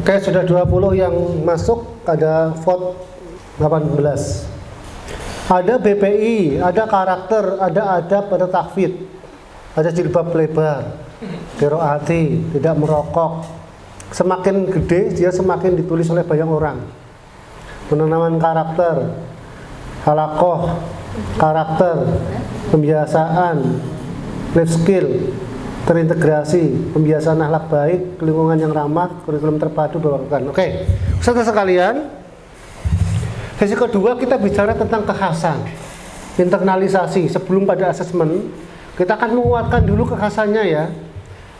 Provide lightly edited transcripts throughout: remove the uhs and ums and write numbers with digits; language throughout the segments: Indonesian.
Oke, sudah 20 yang masuk, ada vote 18. Ada BPI, ada karakter, ada adab, ada tahfidz, ada jilbab lebar, qiraati, tidak merokok. Semakin gede dia semakin ditulis oleh banyak orang. Penanaman karakter, halakoh, karakter, pembiasaan, life skill, terintegrasi, pembiasaan akhlak baik, lingkungan yang ramah, kurikulum terpadu bawakan. Oke, saudara sekalian, sesi kedua kita bicara tentang kekhasan, internalisasi. Sebelum pada asesmen, kita akan menguatkan dulu kekhasannya ya.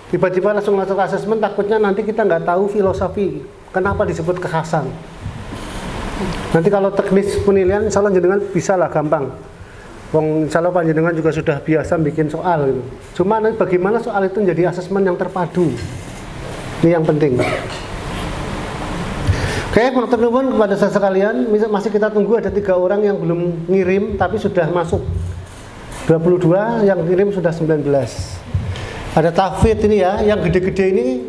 Tiba-tiba langsung masuk ke asesmen, takutnya nanti kita nggak tahu filosofi kenapa disebut kekhasan. Nanti kalau teknis penilaian, insya Allah jenengan bisa lah gampang. Insya Allah panjenengan juga sudah biasa bikin soal gitu. Cuma nanti bagaimana soal itu menjadi asesmen yang terpadu, ini yang penting. Oke, menurut nuwun kepada saya sekalian, masih kita tunggu, ada 3 orang yang belum ngirim tapi sudah masuk 22, yang kirim sudah 19. Ada tahfidz ini ya, yang gede-gede ini,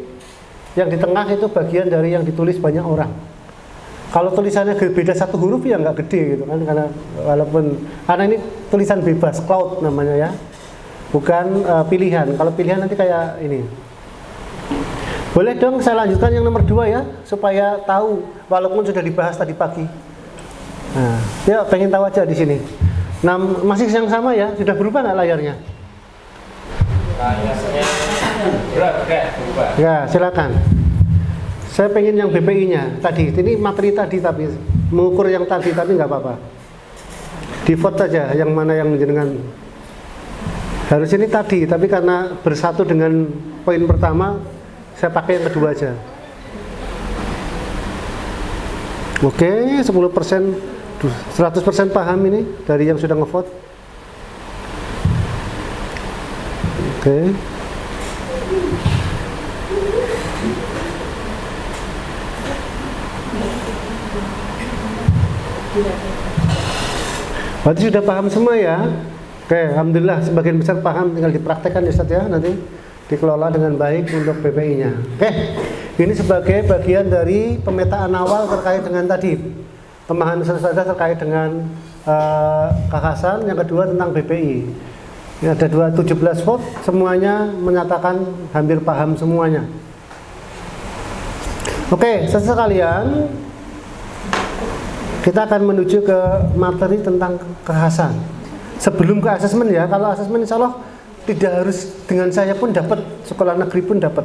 yang di tengah itu bagian dari yang ditulis banyak orang. Kalau tulisannya beda 1 huruf ya nggak gede gitu kan, karena ini tulisan bebas, cloud namanya ya, bukan pilihan. Kalau pilihan nanti kayak ini. Boleh dong saya lanjutkan yang nomor 2 ya, supaya tahu walaupun sudah dibahas tadi pagi. Nah, ya pengen tahu aja di sini. Nah, masih yang sama ya, sudah berubah nggak layarnya? Berubah. Ya, silakan. Saya pengen yang BPI-nya tadi. Ini materi tadi tapi mengukur yang tadi tapi nggak apa-apa. Di vote saja yang mana yang jenengan. Harus ini tadi, tapi karena bersatu dengan poin pertama, saya pakai yang kedua aja. Oke, 10%, 100% paham ini dari yang sudah ngevote. Oke. Berarti sudah paham semua ya? Oke, alhamdulillah sebagian besar paham, tinggal dipraktekkan ya Ustaz ya, nanti dikelola dengan baik untuk BPI-nya. Oke, ini sebagai bagian dari pemetaan awal terkait dengan tadi pemahaman Ustaz terkait dengan kekhasan, yang kedua tentang BPI. Ini ada 17 vote, semuanya menyatakan hampir paham semuanya. Oke, sekalian, kita akan menuju ke materi tentang kekhasan. Sebelum ke asesmen ya, kalau asesmen insya Allah tidak harus dengan saya pun dapat, sekolah negeri pun dapat.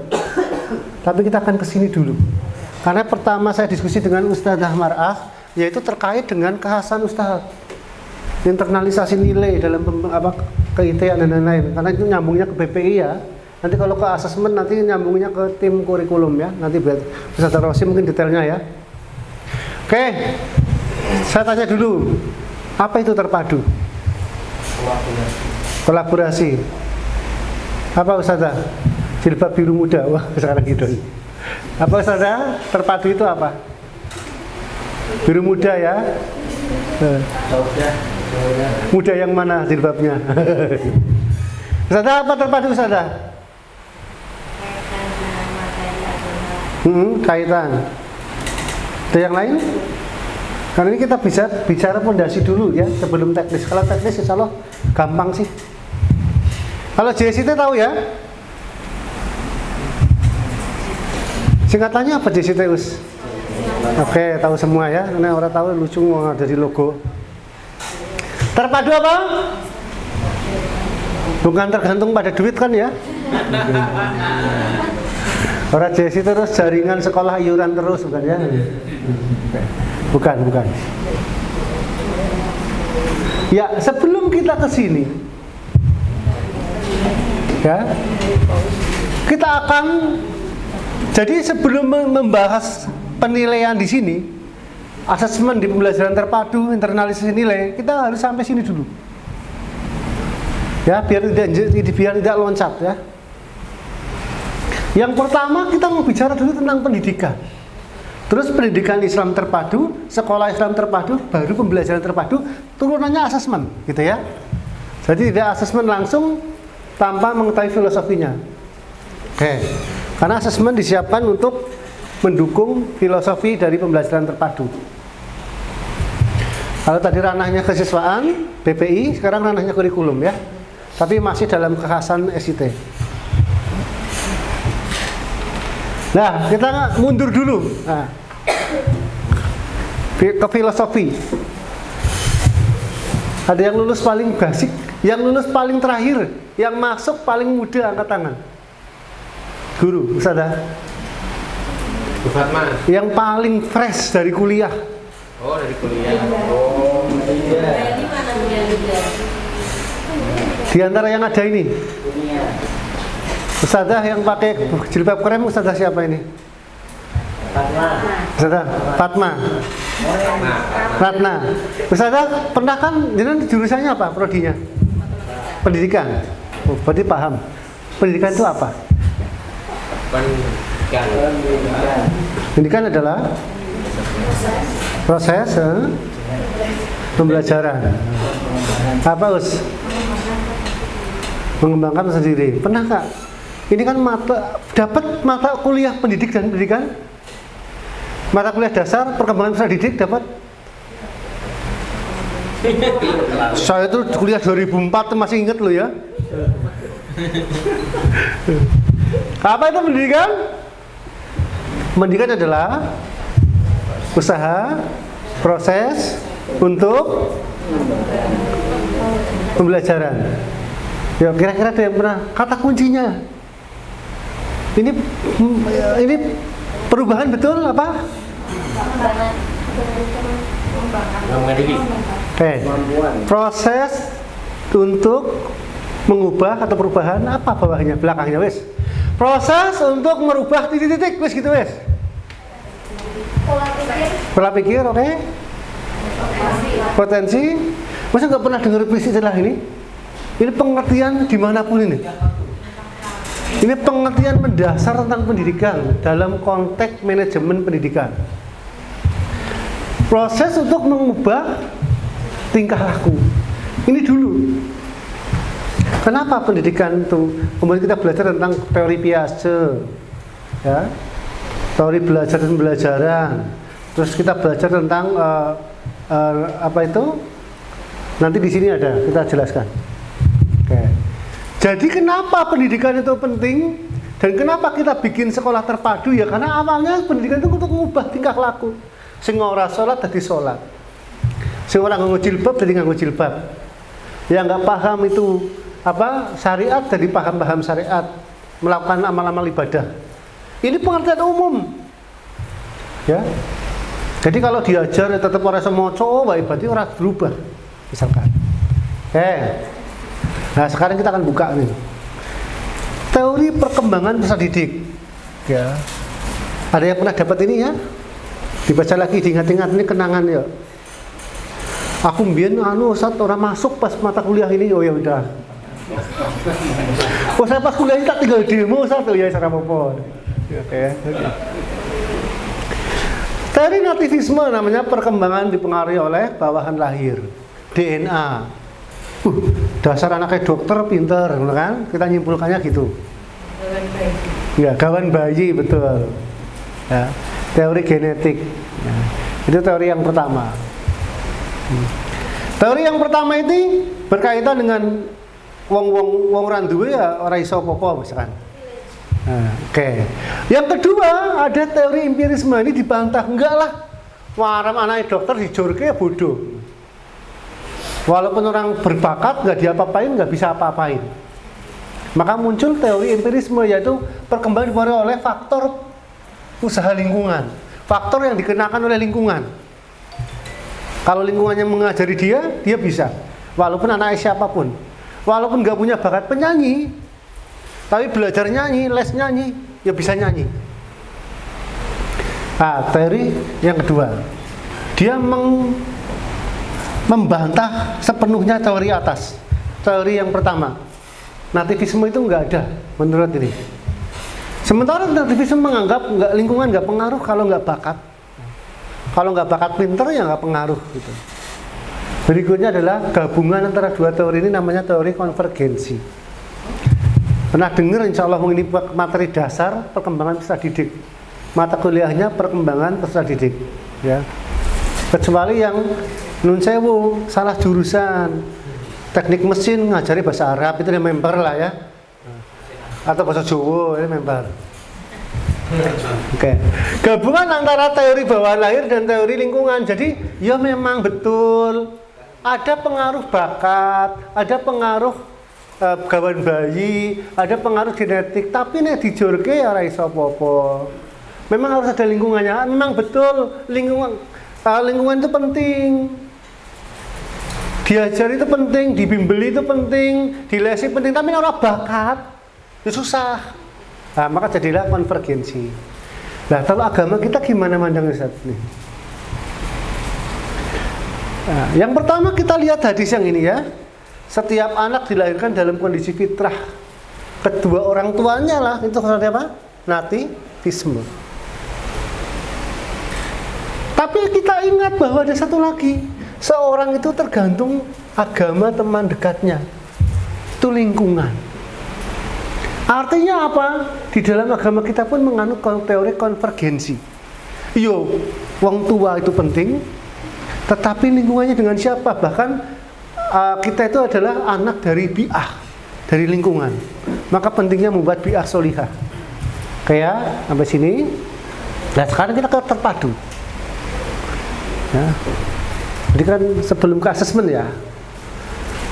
Tapi kita akan kesini dulu. Karena pertama saya diskusi dengan Ustadzah Mar'ah, yaitu terkait dengan kekhasan Ustadz. Internalisasi nilai dalam ke-IT dan lain-lain. Karena itu nyambungnya ke BPI ya. Nanti kalau ke asesmen nanti nyambungnya ke tim kurikulum ya. Nanti biar Ustadzah Rosi mungkin detailnya ya. Oke. Saya tanya dulu, apa itu terpadu? Kolaborasi. Apa Ustazah? Jilbab biru muda. Wah, sekarang gitu. Apa Ustazah? Terpadu itu apa? Biru muda ya? Muda yang mana jilbabnya? Ustazah, apa terpadu Ustazah? Kaitan. Ada yang lain? Karena ini kita bisa bicara fondasi dulu ya sebelum teknis. Kalau teknis insya Allah gampang sih. Kalau JCT tahu ya? Singkatannya apa JCT Us? Oke, tahu semua ya. Karena orang tahu lucu ada di logo. Terpadu apa? Bukan tergantung pada duit kan ya? Orang JCT terus jaringan sekolah iuran terus bukan ya? Bukan. Ya, sebelum kita ke sini, ya, kita akan. Jadi sebelum membahas penilaian di sini, asesmen di pembelajaran terpadu, internalisasi nilai, kita harus sampai sini dulu. Ya, biar tidak loncat ya. Yang pertama kita mau bicara dulu tentang pendidikan. Terus pendidikan Islam terpadu, sekolah Islam terpadu, baru pembelajaran terpadu, turunannya asesmen, gitu ya. Jadi tidak asesmen langsung tanpa mengetahui filosofinya. Oke. Karena asesmen disiapkan untuk mendukung filosofi dari pembelajaran terpadu. Kalau tadi ranahnya kesiswaan, BPI, sekarang ranahnya kurikulum ya. Tapi masih dalam kekhasan SIT. Nah, kita mundur dulu. Nah, ke filosofi. Ada yang lulus paling basic, yang lulus paling terakhir, yang masuk paling muda, angkat tangan. Guru, Ustazah. Yang paling fresh dari kuliah. Oh, dari kuliah. Oh, iya. Di antara yang ada ini. Ustazah yang pakai jilbab krem, Ustazah siapa ini? Fatma. Ustazah Fatma. Ratna. Ustazah pernah kan, jadi jurusannya apa? Prodinya? Pendidikan. Oh, berarti paham. Pendidikan itu apa? Pendidikan adalah proses pembelajaran. Apa Us? Mengembangkan sendiri. Pernah Kak? Ini kan dapat mata kuliah pendidikan, mata kuliah dasar perkembangan peserta didik dapat. Saya itu kuliah 2004 masih ingat loh ya. Apa itu pendidikan? Pendidikan adalah usaha, proses untuk pembelajaran. Ya kira-kira ada yang pernah kata kuncinya. Ini perubahan betul apa? Proses untuk mengubah atau perubahan apa bawahnya belakangnya wes? Proses untuk merubah titik-titik wes gitu wes. Pola pikir, oke? Potensi. Masa nggak pernah dengar istilah ini? Ini pengertian dimanapun ini. Ini pengertian mendasar tentang pendidikan dalam konteks manajemen pendidikan. Proses untuk mengubah tingkah laku. Ini dulu. Kenapa pendidikan itu? Kemudian kita belajar tentang teori Piaget, ya, teori belajar dan pembelajaran. Terus kita belajar tentang apa itu? Nanti di sini ada, kita jelaskan. Oke. Jadi kenapa pendidikan itu penting dan kenapa kita bikin sekolah terpadu ya karena awalnya pendidikan itu untuk mengubah tingkah laku. Sing ora salat dadi salat. Sing ora nganggo jilbab dadi nganggo jilbab. Yang enggak paham itu apa syariat jadi paham syariat, melakukan amal-amal ibadah. Ini pengertian umum. Ya. Jadi kalau diajar ya tetap ora semoco wae berarti ora berubah. Misalkan. Nah, sekarang kita akan buka nih. Teori perkembangan peserta didik. Ya. Ada yang pernah dapat ini ya? Dibaca lagi, diingat-ingat ini kenangan ya. Aku mbien Ustaz orang masuk pas mata kuliah ini. Oh ya udah. Oh saya pas kuliah ini tak tinggal demo Ustaz ya ora apa-apa. Oke. Teori nativisme namanya perkembangan dipengaruhi oleh bawahan lahir, DNA. Dasar anaknya dokter pinter, kan? Kita nyimpulkannya gitu. Ya, gawan bayi betul. Ya, teori genetik. Ya, itu teori yang pertama. Teori yang pertama ini berkaitan dengan wong randuwe ya ora iso apa-apa misalkan. Nah, oke. Yang kedua ada teori empirisme ini dibantah enggak lah. Waram anaknya dokter dijorke ya bodoh. Walaupun orang berbakat nggak diapa-apain, nggak bisa apa-apain. Maka muncul teori empirisme yaitu perkembangan dipengaruhi oleh faktor usaha lingkungan, faktor yang dikenakan oleh lingkungan. Kalau lingkungannya mengajari dia bisa. Walaupun anaknya siapapun, walaupun nggak punya bakat penyanyi, tapi belajar nyanyi, les nyanyi, ya bisa nyanyi. Nah, teori yang kedua, dia membantah sepenuhnya teori atas. Teori yang pertama, nativisme itu nggak ada menurut ini. Sementara nativisme menganggap lingkungan nggak pengaruh kalau nggak bakat. Kalau nggak bakat pinter ya nggak pengaruh gitu. Berikutnya adalah gabungan antara dua teori ini namanya teori konvergensi. Pernah dengar insya Allah ini materi dasar perkembangan peserta didik. mata kuliahnya perkembangan peserta didik, ya. Kecuali yang nun sewu salah jurusan, teknik mesin ngajari bahasa Arab itu dia member lah ya, atau bahasa Jawa ini member. Oke. Gabungan antara teori bawah lahir dan teori lingkungan. Jadi ya memang betul ada pengaruh bakat, ada pengaruh gawan bayi, ada pengaruh genetik, tapi nek dijorke ya ora iso apa-apa. Memang harus ada lingkungannya. Memang betul lingkungan itu penting. Diajari itu penting, dibimbeli itu penting, dilesi penting, tapi ora bakat itu susah. Nah, maka jadilah konvergensi. Nah, kalau agama kita gimana mandang Ustaz nih? Nah, yang pertama kita lihat hadis yang ini ya. Setiap anak dilahirkan dalam kondisi fitrah. Kedua orang tuanya lah, itu seperti apa? Nativisme. Tapi kita ingat bahwa ada satu lagi. Seorang itu tergantung agama teman dekatnya. Itu lingkungan. Artinya apa? Di dalam agama kita pun menganut teori konvergensi. Yo, wong tua itu penting, tetapi lingkungannya dengan siapa? Bahkan kita itu adalah anak dari bi'ah, dari lingkungan. Maka pentingnya membuat bi'ah solihah. Kayak sampai sini. Nah sekarang kita terpadu. Ya. Jadi kan sebelum ke asesmen ya.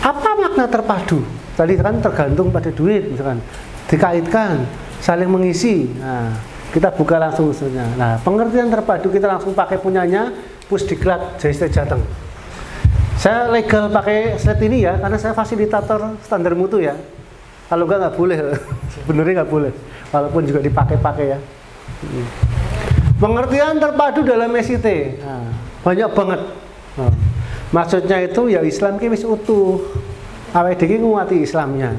Apa makna terpadu? Tadi kan tergantung pada duit, misalkan. Dikaitkan, saling mengisi. Nah, kita buka langsung usulnya. Nah, pengertian terpadu kita langsung pakai punyanya Pusdiklat Jayste Jateng. Saya legal pakai slide ini ya, karena saya fasilitator standar mutu ya. Kalau nggak boleh, sebenarnya nggak boleh. Walaupun juga dipakai-pakai ya. Pengertian terpadu dalam SIT, nah, banyak banget. Nah, maksudnya itu ya Islam ki wis utuh. Awake dhewe nguati Islamnya.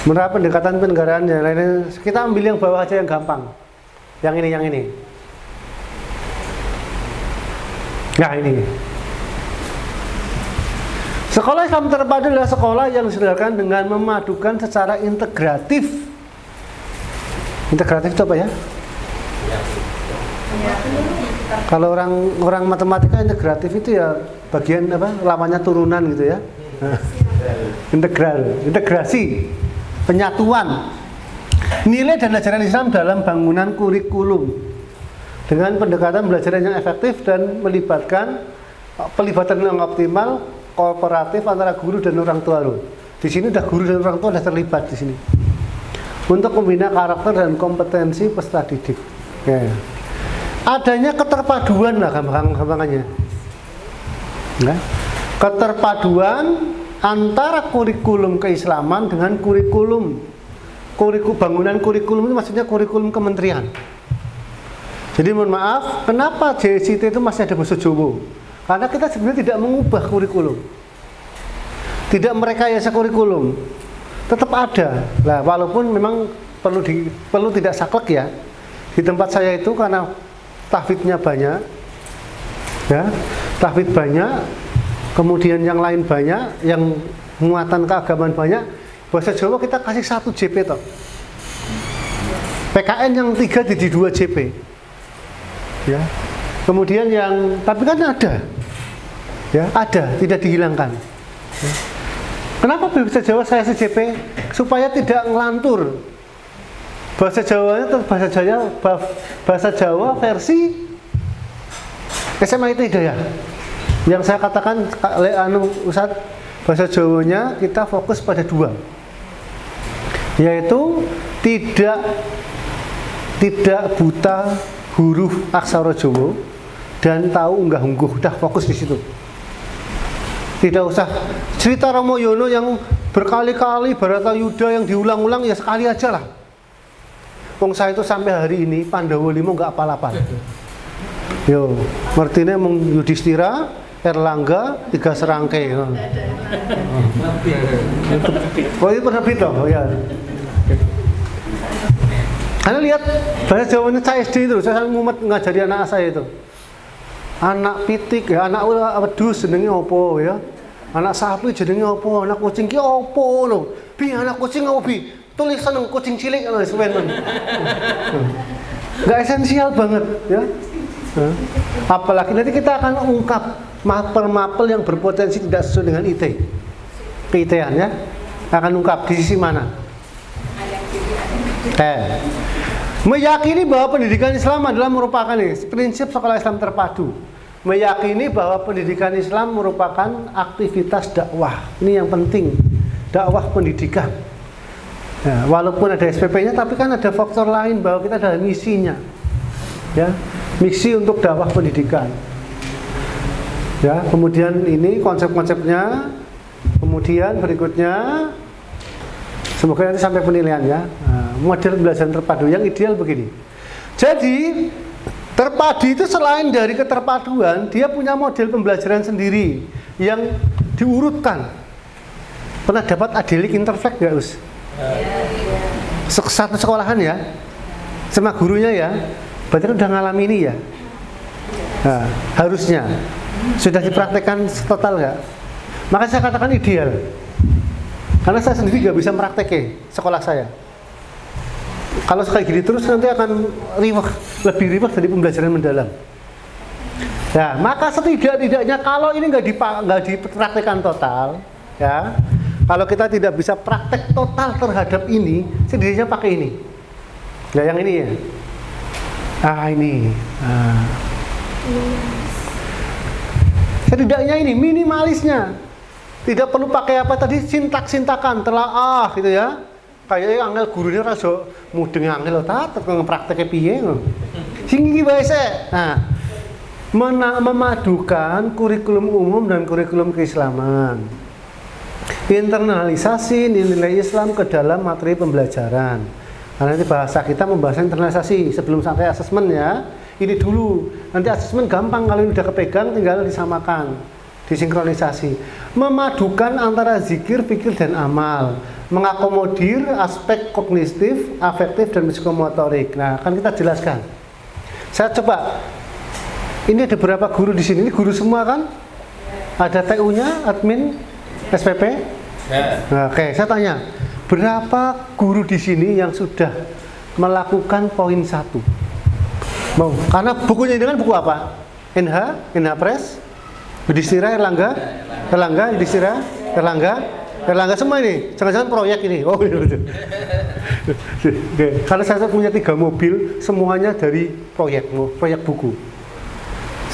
Menurut pendekatan penegaraan yang lainnya, kita ambil yang bawah aja yang gampang. Yang ini. Nah ini. Sekolah Islam terpadu adalah sekolah yang diselenggarakan dengan memadukan secara integratif. Integratif itu apa ya? Kalau orang matematika integratif itu ya bagian apa? Lawannya turunan gitu ya. Integrasi. Penyatuan nilai dan ajaran Islam dalam bangunan kurikulum dengan pendekatan pembelajaran yang efektif dan melibatkan pelibatan yang optimal kooperatif antara guru dan orang tua loh. Di sini udah guru dan orang tua sudah terlibat di sini untuk membina karakter dan kompetensi peserta didik. Ya. Adanya keterpaduan lah gampangannya. Nah, keterpaduan antara kurikulum keislaman dengan bangunan kurikulum itu maksudnya kurikulum kementerian. Jadi mohon maaf, kenapa JSIT itu masih ada bahasa Jawa? Karena kita sebenarnya tidak mengubah kurikulum, tidak merekayasa kurikulum, tetap ada. Nah, walaupun memang perlu tidak saklek ya. Di tempat saya itu karena tahfidnya banyak, ya, tahfid banyak. Kemudian yang lain banyak, yang muatan keagamaan banyak. Bahasa Jawa kita kasih 1 JP toh. PKN yang 3 jadi 2 JP. Ya. Kemudian yang tapi kan ada. Ya, ada, tidak dihilangkan. Ya. Kenapa bahasa Jawa saya CJP? Supaya tidak ngelantur. Bahasa Jawanya tetap bahasa Jawa versi SMA itu Hidayah. Yang saya katakan Ustadz, bahasa Jawanya kita fokus pada 2, yaitu tidak buta huruf aksara Jawa dan tahu unggah-ungguh. Udah fokus di situ. Tidak usah cerita Ramayana yang berkali-kali, Baratayuda yang diulang-ulang, ya sekali aja lah. Wong saya itu sampai hari ini Pandawa 5 nggak apal-apal. Yo, ngertine mung Yudhistira, Erlangga, 3 serangkai. Oh itu pernah berita, oh ya. Anda lihat bahasa Jawanya saya SD itu, saya ngumet ngajari anak saya itu. Anak pitik ya, anak wedhus jenenge opo ya. Anak sapi jenenge opo, anak kucing ki opo lho. Bi anak kucing opo bi? Tulisan kucing cilik lho sewen. nggak esensial banget ya. Apalagi nanti kita akan ungkap mapel-mapel yang berpotensi tidak sesuai dengan IT, ke-IT-an ya, akan ungkap di sisi mana. Meyakini bahwa pendidikan Islam adalah merupakan prinsip sekolah Islam terpadu. Meyakini bahwa pendidikan Islam merupakan aktivitas dakwah. Ini yang penting, dakwah pendidikan. Ya, walaupun ada SPP-nya, tapi kan ada faktor lain bahwa kita ada misinya, ya, misi untuk dakwah pendidikan. Ya, kemudian ini konsep-konsepnya, kemudian berikutnya, semoga nanti sampai penilaian ya. Nah, model pembelajaran terpadu yang ideal begini. Jadi terpadu itu selain dari keterpaduan, dia punya model pembelajaran sendiri yang diurutkan. Pernah dapat adelik interflek nggak, Us? Satu sekolahan ya, sama gurunya ya, berarti udah ngalami ini ya. Nah, harusnya sudah dipraktekkan total nggak? Maka saya katakan ideal, karena saya sendiri nggak bisa prakteknya sekolah saya. Kalau kayak gini terus nanti akan lebih ribet dari pembelajaran mendalam. Ya, maka setidak-tidaknya kalau ini nggak dipraktekkan total, ya. Kalau kita tidak bisa praktek total terhadap ini, setidaknya pakai ini. Ya, yang ini ya. Ini. Setidaknya ini minimalisnya. Tidak perlu pakai apa tadi, sintak-sintakan, telaah gitu ya. Kayak angel gurunya rasa mudeng angel ta tekeng prakteknya piye ngono. Sing iki wae sik. Nah, memadukan kurikulum umum dan kurikulum keislaman. Internalisasi nilai Islam ke dalam materi pembelajaran. Karena nanti bahasa kita membahas internalisasi sebelum sampai asesmen ya. Ini dulu. Nanti asesmen gampang, kalau ini udah kepegang tinggal disamakan, disinkronisasi. Memadukan antara zikir, fikir dan amal. Mengakomodir aspek kognitif, afektif dan psikomotorik. Nah, akan kita jelaskan. Saya coba. Ini ada berapa guru di sini? Ini guru semua kan? Ada TU-nya, admin, SPP? Ya. Nah, oke, saya tanya, berapa guru di sini yang sudah melakukan poin 1? Mau? Karena bukunya ini kan buku apa? NH Press, Yudhistira, Erlangga, Yudhistira, Erlangga semua ini. Jangan-jangan proyek ini. Oh iya betul. Karena saya punya 3 mobil, semuanya dari proyek buku.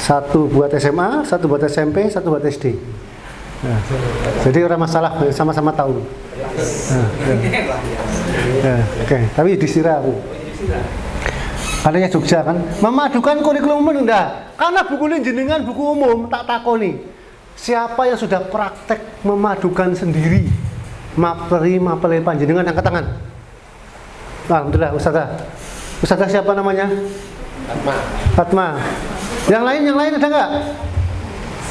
1 buat SMA, 1 buat SMP, 1 buat SD. Nah, jadi orang masalah, sama-sama tahu. Oke. Tapi Yudhistira aku. Adanya Jogja kan, memadukan kurikulum umum enggak? Karena buku ini jenengan buku umum, tak takoni. Siapa yang sudah praktek memadukan sendiri mapel panjenengan, angkat tangan. Alhamdulillah, Ustazah siapa namanya? Fatma. Yang lain ada enggak?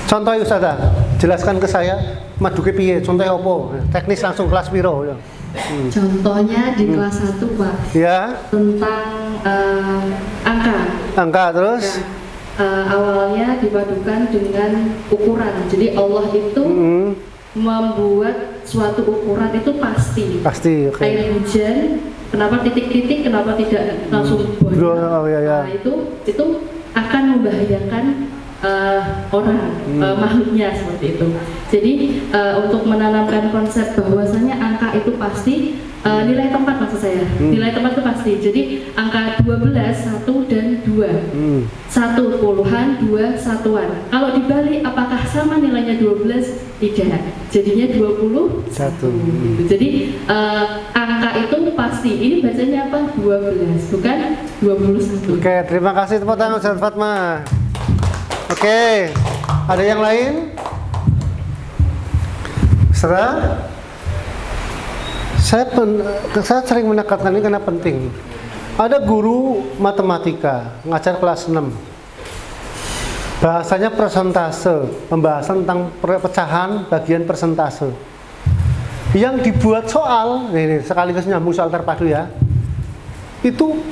Contoh Ustazah, jelaskan ke saya maduke piye, contohnya apa? Teknis langsung kelas piro ya. Contohnya di kelas 1 Pak. Ya. Tentang angka terus awalnya dipadukan dengan ukuran. Jadi Allah itu membuat suatu ukuran itu pasti. Okay. Air hujan, kenapa titik-titik, kenapa tidak langsung banyak. Nah, itu akan membahayakan orang, makhluknya seperti itu. Jadi untuk menanamkan konsep bahwasanya angka itu pasti, nilai tempat maksud saya, nilai tempat itu pasti. Jadi angka 12, 1 dan 2, 1 puluhan, 2 satuan. Kalau dibalik apakah sama nilainya 12? Tidak, jadinya 21. Gitu. Jadi angka itu pasti. Ini bacanya apa? 12, bukan 21. Oke, terima kasih tepuk tangan Ustaz Fatma. Oke, ada yang lain? Saya sering menekankan ini karena penting. Ada guru matematika ngajar kelas 6. Bahasanya persentase, pembahasan tentang pecahan bagian persentase. Yang dibuat soal, ini sekaligus nyambung soal terpadu ya. Itu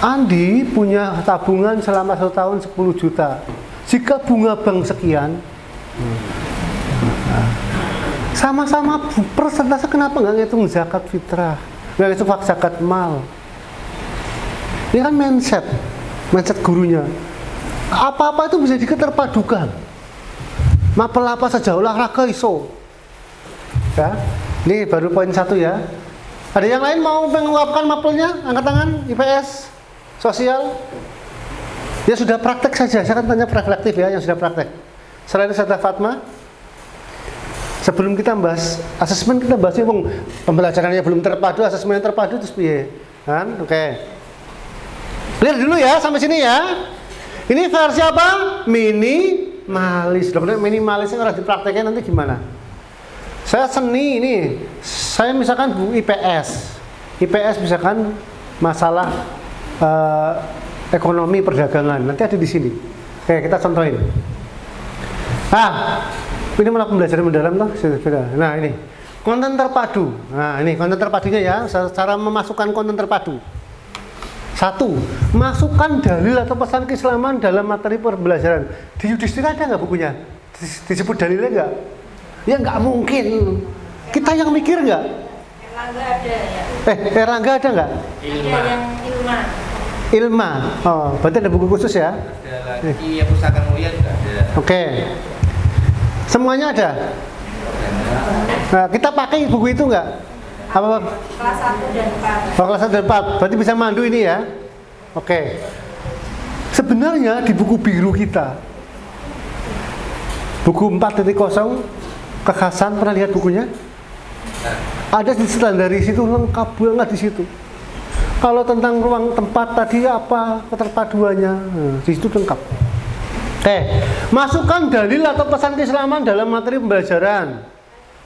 Andi punya tabungan selama 1 tahun 10 juta. Jika bunga bank sekian, sama-sama persentase, kenapa nggak ngitung zakat fitrah, nggak ngitung zakat mal? Ini kan mindset gurunya. Apa-apa itu bisa diketerpadukan. Mapel apa saja, olahraga iso. Ya, ini baru poin 1 ya. Ada yang lain mau mengungkapkan mapelnya? Angkat tangan, IPS, sosial. Ya sudah praktek saja, saya kan tanya reflektif ya, yang sudah praktek. Selain Ustazah Fatma, sebelum kita bahas asesmen, kita bahasnya pembelajarannya belum terpadu, asesmen terpadu terus piye? Kan? Oke. Clear dulu ya sampai sini ya. Ini versi apa? Minimalis. Loh, minimalisnya harus dipraktekkan nanti gimana? Saya seni ini, saya misalkan bu IPS misalkan masalah ekonomi perdagangan, nanti ada di sini. Oke, kita contohin. Ini malah pembelajaran mendalam toh. Nah ini konten terpadu. Nah ini konten terpadunya ya, cara memasukkan konten terpadu. 1. Masukkan dalil atau pesan keislaman dalam materi pembelajaran. Di Yudhistira ada nggak bukunya? Disebut dalilnya nggak? Ya nggak mungkin. Kita yang mikir nggak? Erlangga ada ya. Erlangga ada nggak? Ada yang Ilma. Oh, berarti ada buku khusus ya? Ada lagi ya, Pusaka Mulia juga ada. Oke. Semuanya ada? Nah, kita pakai buku itu nggak? Apa? Kelas 1 dan 4. Oh, kelas 1 dan 4. Berarti bisa mandu ini ya? Oke. Sebenarnya di buku biru kita, buku 4.0, kekhasan, pernah lihat bukunya? Ada di standar di situ, lengkap banget di situ. Kalau tentang ruang tempat tadi apa keterpaduannya, di situ lengkap. Oke, masukkan dalil atau pesan keislaman dalam materi pembelajaran.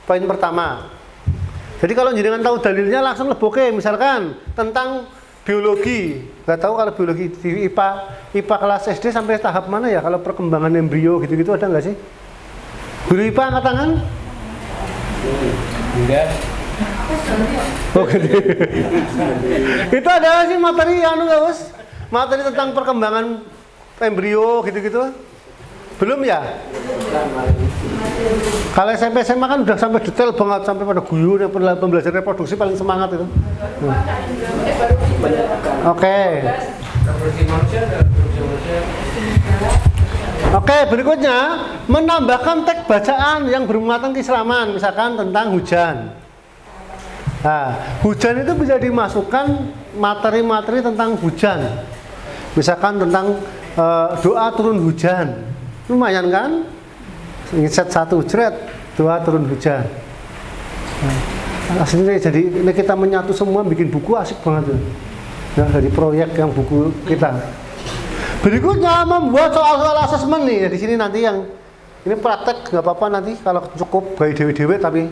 Poin pertama. Jadi kalau jenengan tahu dalilnya langsung leboke, misalkan tentang biologi. Nggak tahu kalau biologi di IPA kelas SD sampai tahap mana ya? Kalau perkembangan embrio gitu-gitu ada nggak sih? Guru IPA angkat tangan? Enggak. Oh, gede. Itu ada sih materi nggak Us? Materi tentang perkembangan embrio gitu-gitu? Belum ya? Kalau SMP SMA kan udah sampai detail banget, sampai pada guyon yang pembelajaran reproduksi paling semangat itu. Oke. Oke, berikutnya menambahkan teks bacaan yang bermuatan keislaman, misalkan tentang hujan. Nah, hujan itu bisa dimasukkan materi-materi tentang hujan. Misalkan tentang doa turun hujan. Lumayan kan? Set 1 jret, doa turun hujan. Aslinya jadi ini kita menyatu semua bikin buku asik banget tuh. Nah, dari proyek yang buku kita. Berikutnya membuat soal-soal asesmen nih. Di sini nanti yang ini praktek nggak apa-apa nanti kalau cukup bayi dewe-dewe tapi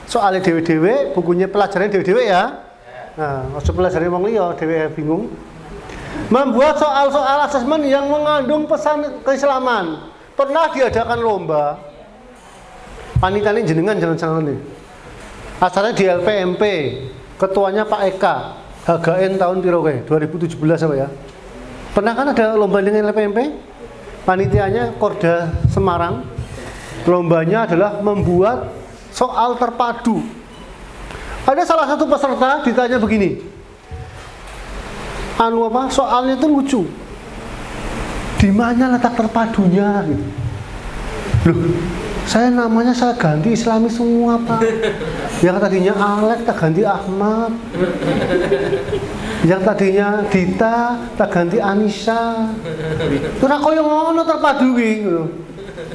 soalnya dewe-dewe, bukunya pelajaran dewe-dewe ya. Nah, harus pelajaran wong liya dewe bingung. Membuat soal-soal asesmen yang mengandung pesan keislaman. Pernah diadakan lomba. Panitia ini jenengan jangan-jangan nih. Asalnya di LPMP, ketuanya Pak Eka, HGN tahun piro kowe? 2017 apa ya? Pernah kan ada lomba dengan LPMP? Panitianya Korda Semarang. Lombanya adalah membuat soal terpadu. Ada salah satu peserta ditanya begini. Soalnya itu lucu. Di mana letak terpadunya gitu. Loh, saya ganti Islami semua Pak. Yang tadinya Alek tak ganti Ahmad. Yang tadinya Dita tak ganti Anissa. Ora koyo ngono terpadu gitu.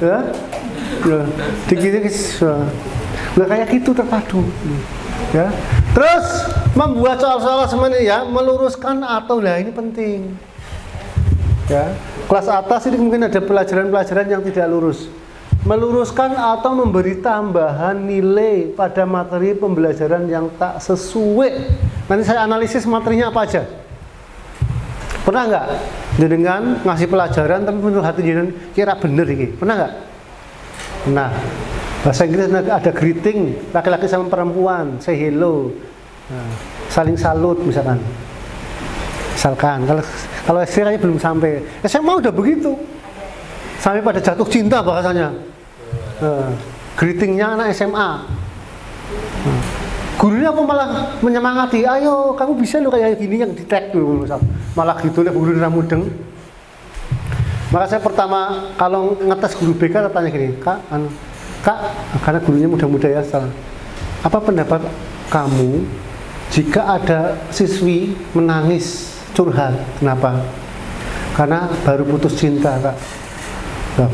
Ya. Ya, dikit-dikit. Nah, kayak gitu terpadu. Ya. Terus membuat soal-soal semuanya ya, meluruskan atau ini penting. Ya. Kelas atas ini mungkin ada pelajaran-pelajaran yang tidak lurus. Meluruskan atau memberi tambahan nilai pada materi pembelajaran yang tak sesuai. Nanti saya analisis materinya apa aja. Pernah nggak dengan ngasih pelajaran tapi menurut hati jenengan kira bener ini? Pernah nggak? Nah, bahasa Inggris ada greeting laki-laki sama perempuan, say hello, nah, saling salut misalkan. Kalau SD kayaknya belum sampai. SMA udah begitu. Sampai pada jatuh cinta bahasanya. Greetingnya anak SMA. Gurunya apa malah menyemangati, ayo kamu bisa lo kayak gini yang di tag dulu, malah gitu lah gurunya mudeng. Maka saya pertama kalau ngetes guru BK tanya gini, kak, karena gurunya muda-muda ya, salah. Apa pendapat kamu jika ada siswi menangis curhat, kenapa? Karena baru putus cinta, kak. Nah,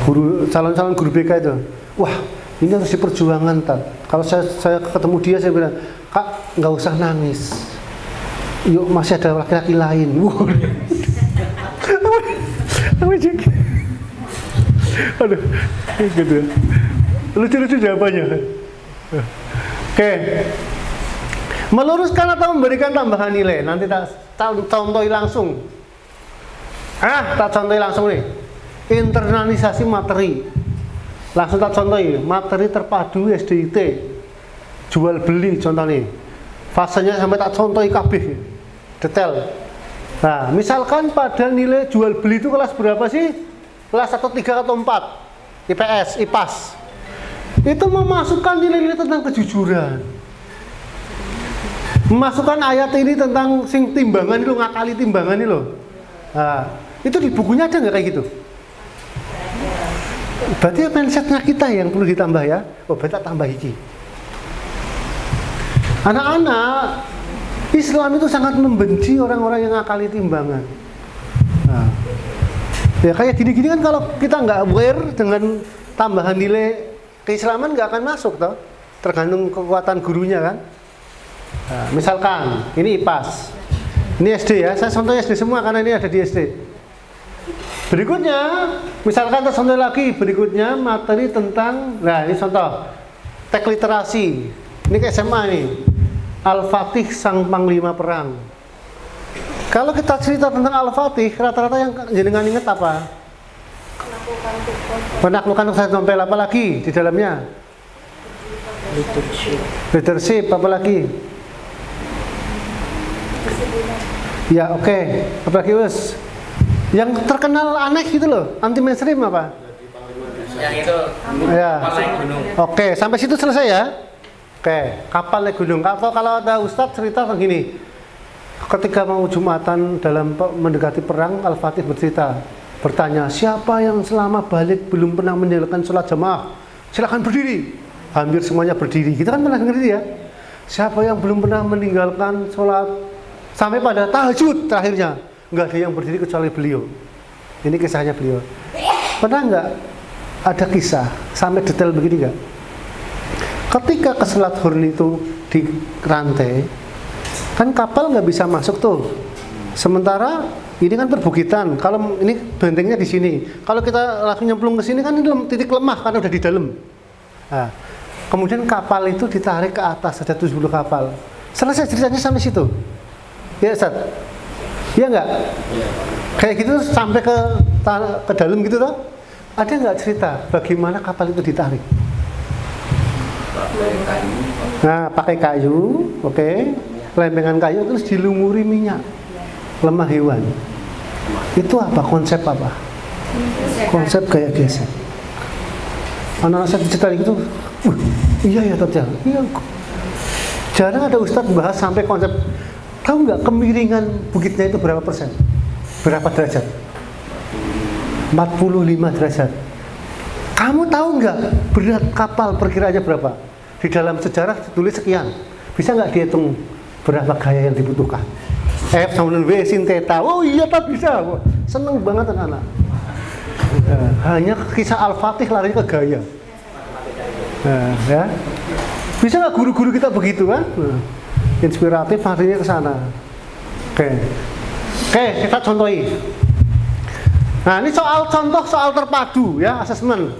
calon-calon guru BK itu, wah ini harus diperjuangkan, tak. Kalau saya ketemu dia, saya bilang, kak nggak usah nangis, yuk masih ada laki-laki lain. Aduh, gitu. Lucu-lucu jawabannya. Oke. Meluruskan atau memberikan tambahan nilai, nanti tak contohi langsung. Tak contohi langsung nih. Internalisasi materi. Langsung tak contohi, materi terpadu SDIT. Jual beli contoh nih. Fasenya sampai tak contohi kabeh. Detail. Nah, misalkan pada nilai jual beli itu kelas berapa sih? Kelas 1, 3 atau 4 IPS, IPAS. Itu memasukkan nilai-nilai tentang kejujuran. Memasukkan ayat ini tentang sing timbangan itu, ngakali timbangan ini loh. Nah, itu di bukunya ada nggak kayak gitu? Berarti mindsetnya kita yang perlu ditambah ya. Oh, berarti tak tambah iki. Anak-anak Islam itu sangat membenci orang-orang yang ngakali timbangan. Nah, ya kayak gini-gini kan kalau kita nggak aware dengan tambahan nilai keislaman nggak akan masuk toh. Tergantung kekuatan gurunya kan. Nah, misalkan ini IPAS, ini SD ya, saya contoh SD semua karena ini ada di SD. Berikutnya, misalkan contoh lagi, berikutnya materi tentang, nah ini contoh teks literasi, ini ke SMA nih, Al-Fatih Sang Panglima Perang. Kalau kita cerita tentang Al-Fatih, rata-rata yang jenengan ingat apa? Penaklukan Ustaz Nompel, apa lagi di dalamnya? Leadership, apa lagi? Ya oke. Apa lagi Us? Yang terkenal aneh gitu loh, anti mainstream apa? Yang itu Ya. kapal naik gunung. Oke, sampai situ selesai ya. Oke, kapal naik gunung. Atau kalau ada Ustadz cerita begini, ketika mau Jumatan dalam mendekati perang, Al-Fatih bertanya, siapa yang selama balik belum pernah menjalankan sholat jamaah? Silakan berdiri. Hampir semuanya berdiri. Kita kan pernah ngerti ya. Siapa yang belum pernah meninggalkan sholat sampai pada tahajud terakhirnya? Nggak ada yang berdiri kecuali beliau. Ini kisahnya beliau. Pernah nggak ada kisah sampai detail begini nggak? Ketika ke Selat Horn itu di rantai, kan kapal nggak bisa masuk tuh. Sementara ini kan perbukitan. Kalau ini bentengnya di sini. Kalau kita langsung nyemplung ke sini kan ini titik lemah karena udah di dalam. Nah, kemudian kapal itu ditarik ke atas, ada 70 kapal. Selesai ceritanya sampai situ. Ya Ustaz? Iya nggak? Kayak gitu sampai ke dalam gitu toh? Ada nggak cerita bagaimana kapal itu ditarik? Nah, pakai kayu, oke, lempengan kayu terus dilumuri minyak, lemah hewan. Itu apa? Konsep apa? Konsep gaya gesek. Anak-anak saya diceritain gitu, iya ya Tatiana, iya. Jarang ada Ustadz bahas sampai konsep. Tahu nggak kemiringan bukitnya itu berapa persen? Berapa derajat? 45 derajat. Kamu tahu nggak berat kapal perkiraannya berapa? Di dalam sejarah ditulis sekian. Bisa nggak dihitung berapa gaya yang dibutuhkan? F sama dengan W sin theta. Oh iya tak bisa. Wah, seneng banget anak-anak. Hanya kisah Al-Fatih larinya ke gaya. Ya. Bisa nggak guru-guru kita begitu kan? Inspiratif larinya ke sana. Oke, kita contohi. Nah ini contoh soal terpadu ya, asesmen.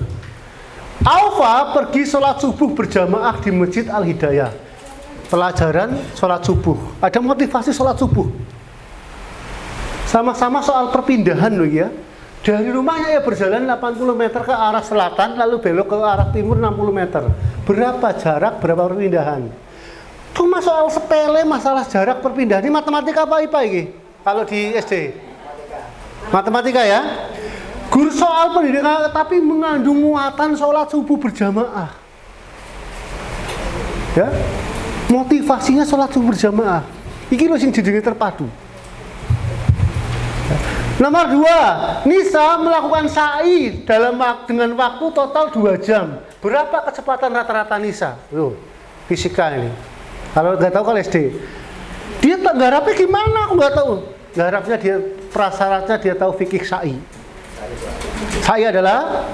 Alfa pergi sholat subuh berjamaah di Masjid Al-Hidayah. Pelajaran sholat subuh. Ada motivasi sholat subuh. Sama-sama soal perpindahan loh ya. Dari rumahnya ya berjalan 80 meter ke arah selatan, lalu belok ke arah timur 60 meter. Berapa jarak, berapa perpindahan? Cuma soal sepele masalah jarak perpindahan. Ini matematika apa IPA ini? Kalau di SD? Matematika ya. Guru soal pendidikan tapi mengandung muatan sholat subuh berjamaah. Ya. motivasinya sholat subuh berjamaah. Iki lho sing jenenge terpadu. Nomor 2, Nisa melakukan sa'i dengan waktu total 2 jam. Berapa kecepatan rata-rata Nisa? Loh, fisika ini. Kalau nggak tahu kalau SD. Dia tak garapnya gimana? Aku nggak tahu. Garapnya dia prasyaratnya dia tahu fikih sa'i. Sa'i adalah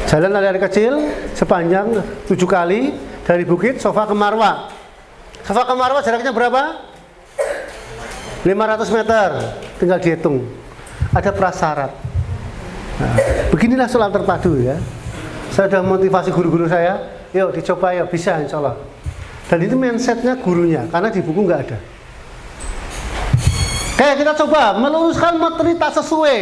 jalan lari kecil sepanjang 7 kali dari bukit Safa ke Marwah. Safa ke Marwah jaraknya berapa? 500 meter. Tinggal dihitung. Ada prasyarat. Nah, beginilah sholat terpadu ya. Saya sudah motivasi guru-guru saya, yuk dicoba ya, bisa insya Allah. Dan itu mindsetnya gurunya, karena di buku nggak ada. Oke, kita coba meluruskan materi tak sesuai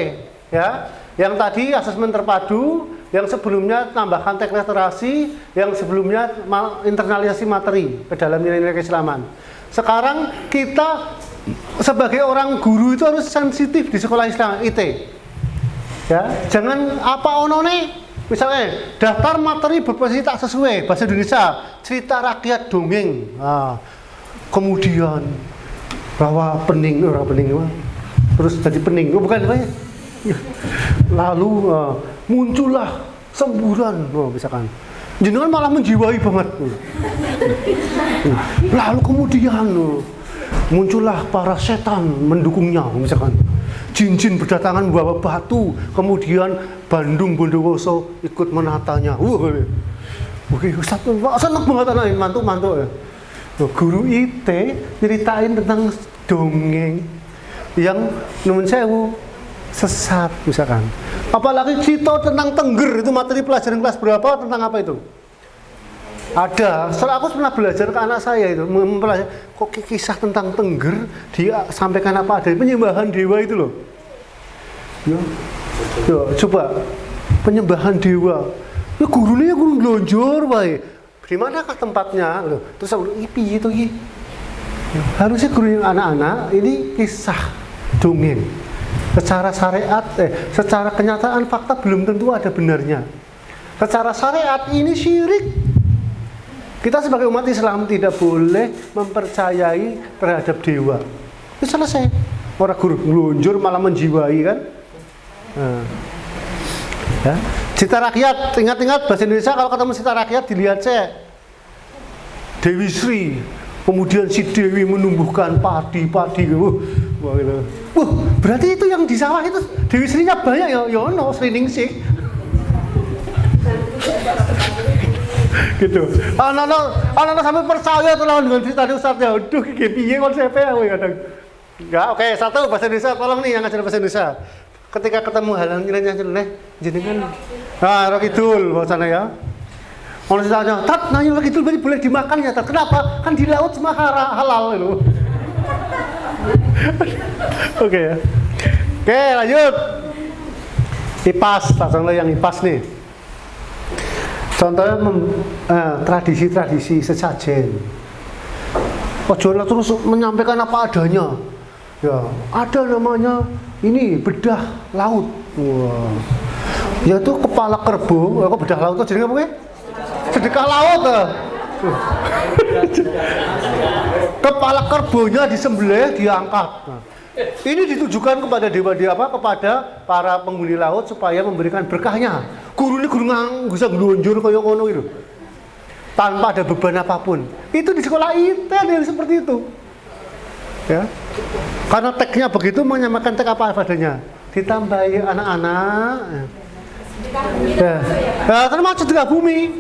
ya. Yang tadi asesmen terpadu, yang sebelumnya tambahkan teknik literasi, yang sebelumnya internalisasi materi ke dalam nilai-nilai keislaman. Sekarang kita sebagai orang guru itu harus sensitif di sekolah Islam IT. Ya, jangan apa onone, misalnya daftar materi berposisi tak sesuai bahasa Indonesia, cerita rakyat dongeng. Nah, kemudian rawa pening, terus jadi pening, bukan apa ya? Lalu muncullah semburan, misalkan. Jenengan malah menjiwai banget. Lalu kemudian muncullah para setan mendukungnya, misalkan. Jin-jin berdatangan membawa batu, kemudian Bandung Bondowoso ikut menatanya. Oke, Ustaz, seneng banget anak mantu-mantu ya. Guru IT ceritain tentang dongeng yang nuwun sewu sesat misalkan. Apalagi cerita tentang tengger, itu materi pelajaran kelas berapa, tentang apa itu? Ada, soalnya aku pernah belajar ke anak saya itu, mempelajari kok kisah tentang tengger dia sampaikan apa ada penyembahan dewa itu loh. Yo, coba penyembahan dewa. Ya gurunya guru glonjor wae. Di manakah tempatnya? Loh, terus aku piye itu iki? Harusnya guru yang anak-anak ini kisah dongeng. Secara syariat, secara kenyataan fakta belum tentu ada benarnya. Secara syariat ini syirik. Kita sebagai umat Islam tidak boleh mempercayai terhadap dewa. Itu selesai. Orang guru ngelunjur malah menjiwai kan. Ya. Cita rakyat, ingat-ingat bahasa Indonesia kalau ketemu cita rakyat dilihat saya. Dewi Sri, kemudian si Dewi menumbuhkan padi-padi. Wah, berarti itu yang di sawah itu Dewi Srinya banyak ya, yono Sri Ningsih. Gitu. Anak-anak sampai percaya telah dengan cerita Ustaz ya. Aduh, piye konsepnya kowe kadang. Enggak, oke, satu bahasa Indonesia, tolong nih yang ngajar bahasa Indonesia. Ketika ketemu hal yang jenengan. Nah, Roh Kidul bahasanya ya. Kalau ditanya, "Tat, nanya Roh Kidul berarti boleh dimakan ya, Tat? Kenapa? Kan di laut semua halal itu." Oke ya. Oke, lanjut. IPAS, tak contoh yang IPAS nih. Contohnya tradisi-tradisi sesajen. Ojo terus menyampaikan apa adanya. Ya, ada namanya ini bedah laut. Wah. Yaitu kepala kerbau, kok bedah laut itu jadi apa? Sedekah laut. Kepala kerbaunya disembelih, diangkat. Nah, ini ditujukan kepada dewa-dewa kepada para penghuni laut supaya memberikan berkahnya. Guru ini guru bisa ngelunjur kayak ngono itu. Tanpa ada beban apapun. Itu di sekolah IT ada yang seperti itu. Ya. Karena teksnya begitu menyamakan teks apa adanya. Ditambahi anak-anak. Ya. Ya, termasuk juga bumi.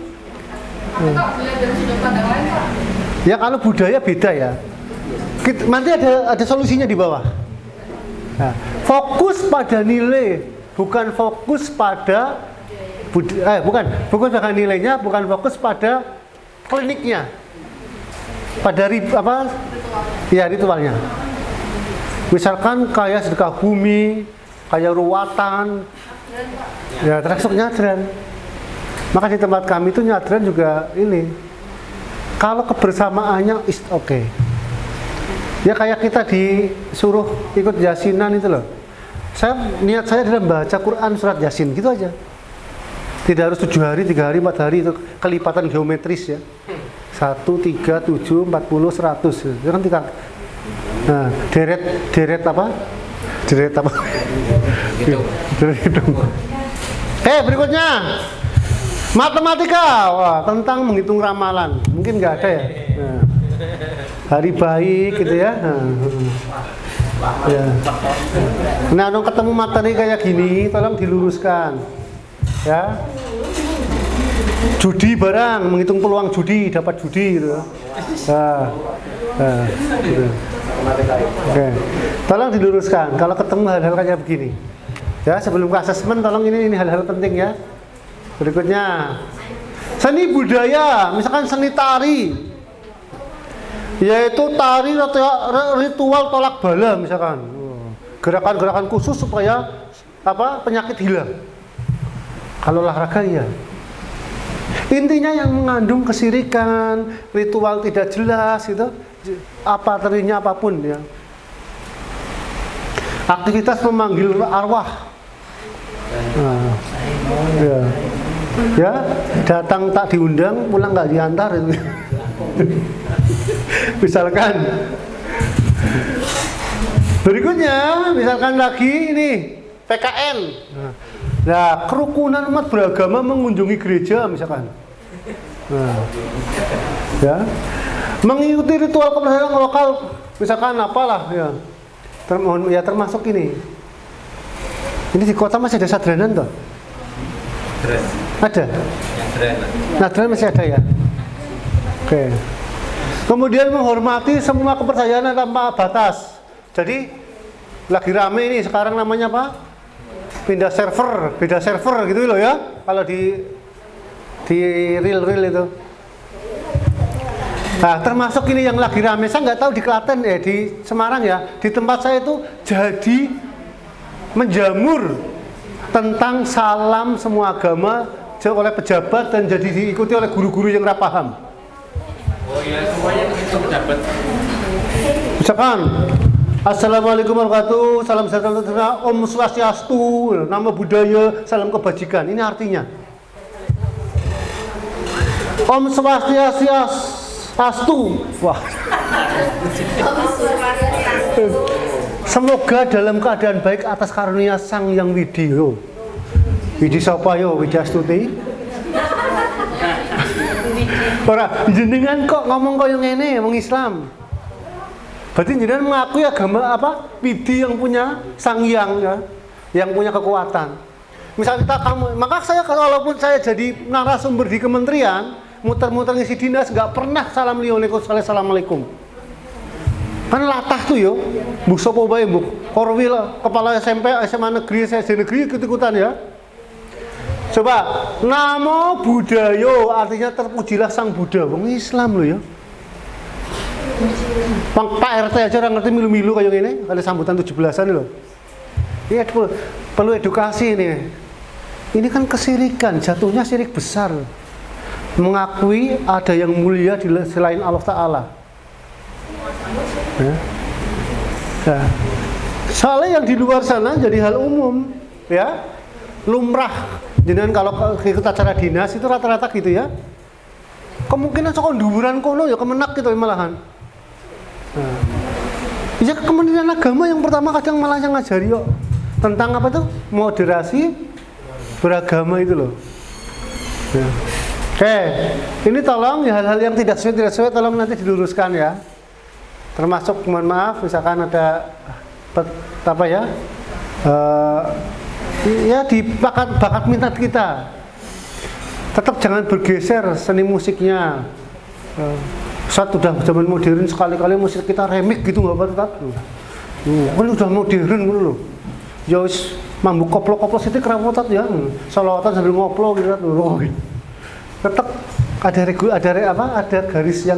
Ya kalau budaya beda ya. Nanti ada solusinya di bawah. Nah, fokus pada nilai, bukan fokus pada bukan fokus pada nilainya, bukan fokus pada kliniknya, pada ritualnya. Misalkan kayak sedekah bumi, kayak ruwatan, ya termasuk nyadran. Maka di tempat kami itu nyadran juga ini. Kalau kebersamaannya is okay. Ya kayak kita disuruh ikut yasinan itu loh. Niat saya adalah membaca Quran surat Yasin gitu aja. Tidak harus 7 hari, 3 hari, 4 hari itu kelipatan geometris ya. 1, 3, 7, 40, 100. Itu kan tingkat. Nah, deret apa? Deret apa? Gitu. Deret hitung. Berikutnya. Matematika. Wah, tentang menghitung ramalan. Mungkin nggak ada ya. Nah, hari baik gitu ya. Ya. Nah, kalau ketemu materi kayak gini, tolong diluruskan. Ya. Judi barang, menghitung peluang judi, dapat judi gitu. Gitu. Oke. Tolong diluruskan kalau ketemu hal-hal kayak begini. Ya, sebelum ke asesmen tolong ini hal-hal penting ya. Berikutnya. Seni budaya, misalkan seni tari. Yaitu tari ritual tolak bala misalkan. Gerakan-gerakan khusus supaya penyakit hilang. Kalau olahraga ya. Intinya yang mengandung kesirikan, ritual tidak jelas itu, apa terinya apapun ya. Aktivitas memanggil arwah. Nah, ya, datang tak diundang, pulang nggak diantar itu. Misalkan. Berikutnya, misalkan lagi ini PKN. Nah, kerukunan umat beragama mengunjungi gereja misalkan. Nah, ya. Mengikuti ritual kepercayaan lokal misalkan apalah ya. Termasuk ini. Ini di kota masih ada sadranan toh? Ada? Sadranan masih ada ya? Oke. Kemudian menghormati semua kepercayaan tanpa batas. Jadi lagi rame ini sekarang namanya apa? Beda server gitu loh ya. Kalau di real itu. Nah, termasuk ini yang lagi rame, saya nggak tahu di Klaten di Semarang ya. Di tempat saya itu jadi menjamur tentang salam semua agama oleh pejabat dan jadi diikuti oleh guru-guru yang nggak paham. Oh iya, semuanya itu pejabat. Misalkan Assalamualaikum warahmatullahi wabarakatuh, salam sejahtera, Om Swastiastu, nama budaya, salam kebajikan. Ini artinya Om Swastiastu. Wah. Semoga dalam keadaan baik atas karunia Sang Yang Widi. Widi sapa yo? Widi Astuti. Ora, jenengan kok ngomong koyo ngene, wong Islam. Berarti jenengan mengakui agama apa? Widi yang punya Sang Hyang ya, yang punya kekuatan. Misal maka saya walaupun saya jadi narasumber di kementerian, muter-muter ngisi dinas nggak pernah salam assalamualaikum. Kan latah tuh yo, bu sopo bae bu, korwil kepala SMP SMA negeri SD negeri ikut-ikutan ya. Coba namo budayo artinya terpujilah Sang Buddha, wong Islam lo ya. Pak RT aja orang ngerti milu-milu kayak gini, ada sambutan 17-an loh. Ini perlu edukasi nih. Ini kan kesirikan, jatuhnya sirik besar. Mengakui ada yang mulia di selain Allah Ta'ala. Ya. Nah, soalnya yang di luar sana jadi hal umum, ya, lumrah. Jangan kalau ikut acara dinas itu rata-rata gitu ya. Kemungkinan sok nduwuran kono ya kemenak gitu malahan. Nah, ya Kementerian Agama yang pertama kadang malah yang ngajari yuk tentang apa tuh moderasi beragama itu loh. Ya. Oke, ini tolong ya hal-hal yang tidak sesuai tolong nanti diluruskan ya. Termasuk mohon maaf misalkan ada apa ya ya di bakat minat kita. Tetap jangan bergeser seni musiknya. Saat udah zaman modern sekali-kali musik kita remix gitu nggak apa-apa. Kan udah modern gitu loh. Ya wis mambu koplo-koplo sitik rawotat ya. Solawatan sambil ngoplo gitu. Tetap ada garis yang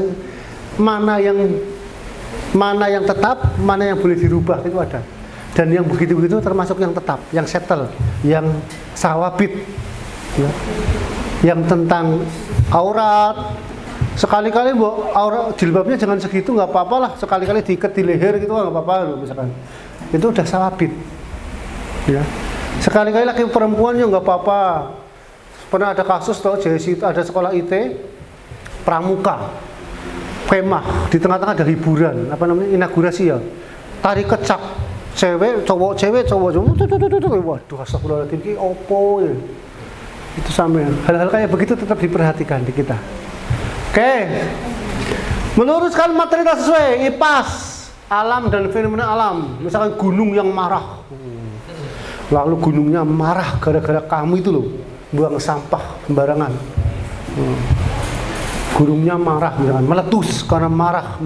mana yang tetap, mana yang boleh dirubah itu ada. Dan yang begitu-begitu termasuk yang tetap, yang settle, yang sawabit. Ya. Yang tentang aurat, sekali-kali aurat jilbabnya jangan segitu nggak apa-apa lah, sekali-kali diikat di leher gitu nggak apa-apa loh misalkan, itu udah sawabit, ya. Sekali-kali laki perempuan ya nggak apa-apa. Pernah ada kasus tuh, ada sekolah IT pramuka, kemah di tengah-tengah ada hiburan, apa namanya, inaugurasi ya, tari kecak, cowok cewek, waduh astagfirullahaladzim, ini opo ya. Itu sampean, hal-hal kayak begitu tetap diperhatikan di kita. Oke, meluruskan materi tak sesuai, IPAS, alam dan fenomena alam. Misalkan gunung yang marah, lalu gunungnya marah gara-gara kamu itu loh buang sampah sembarangan. Gunungnya marah, misalkan meletus karena marah,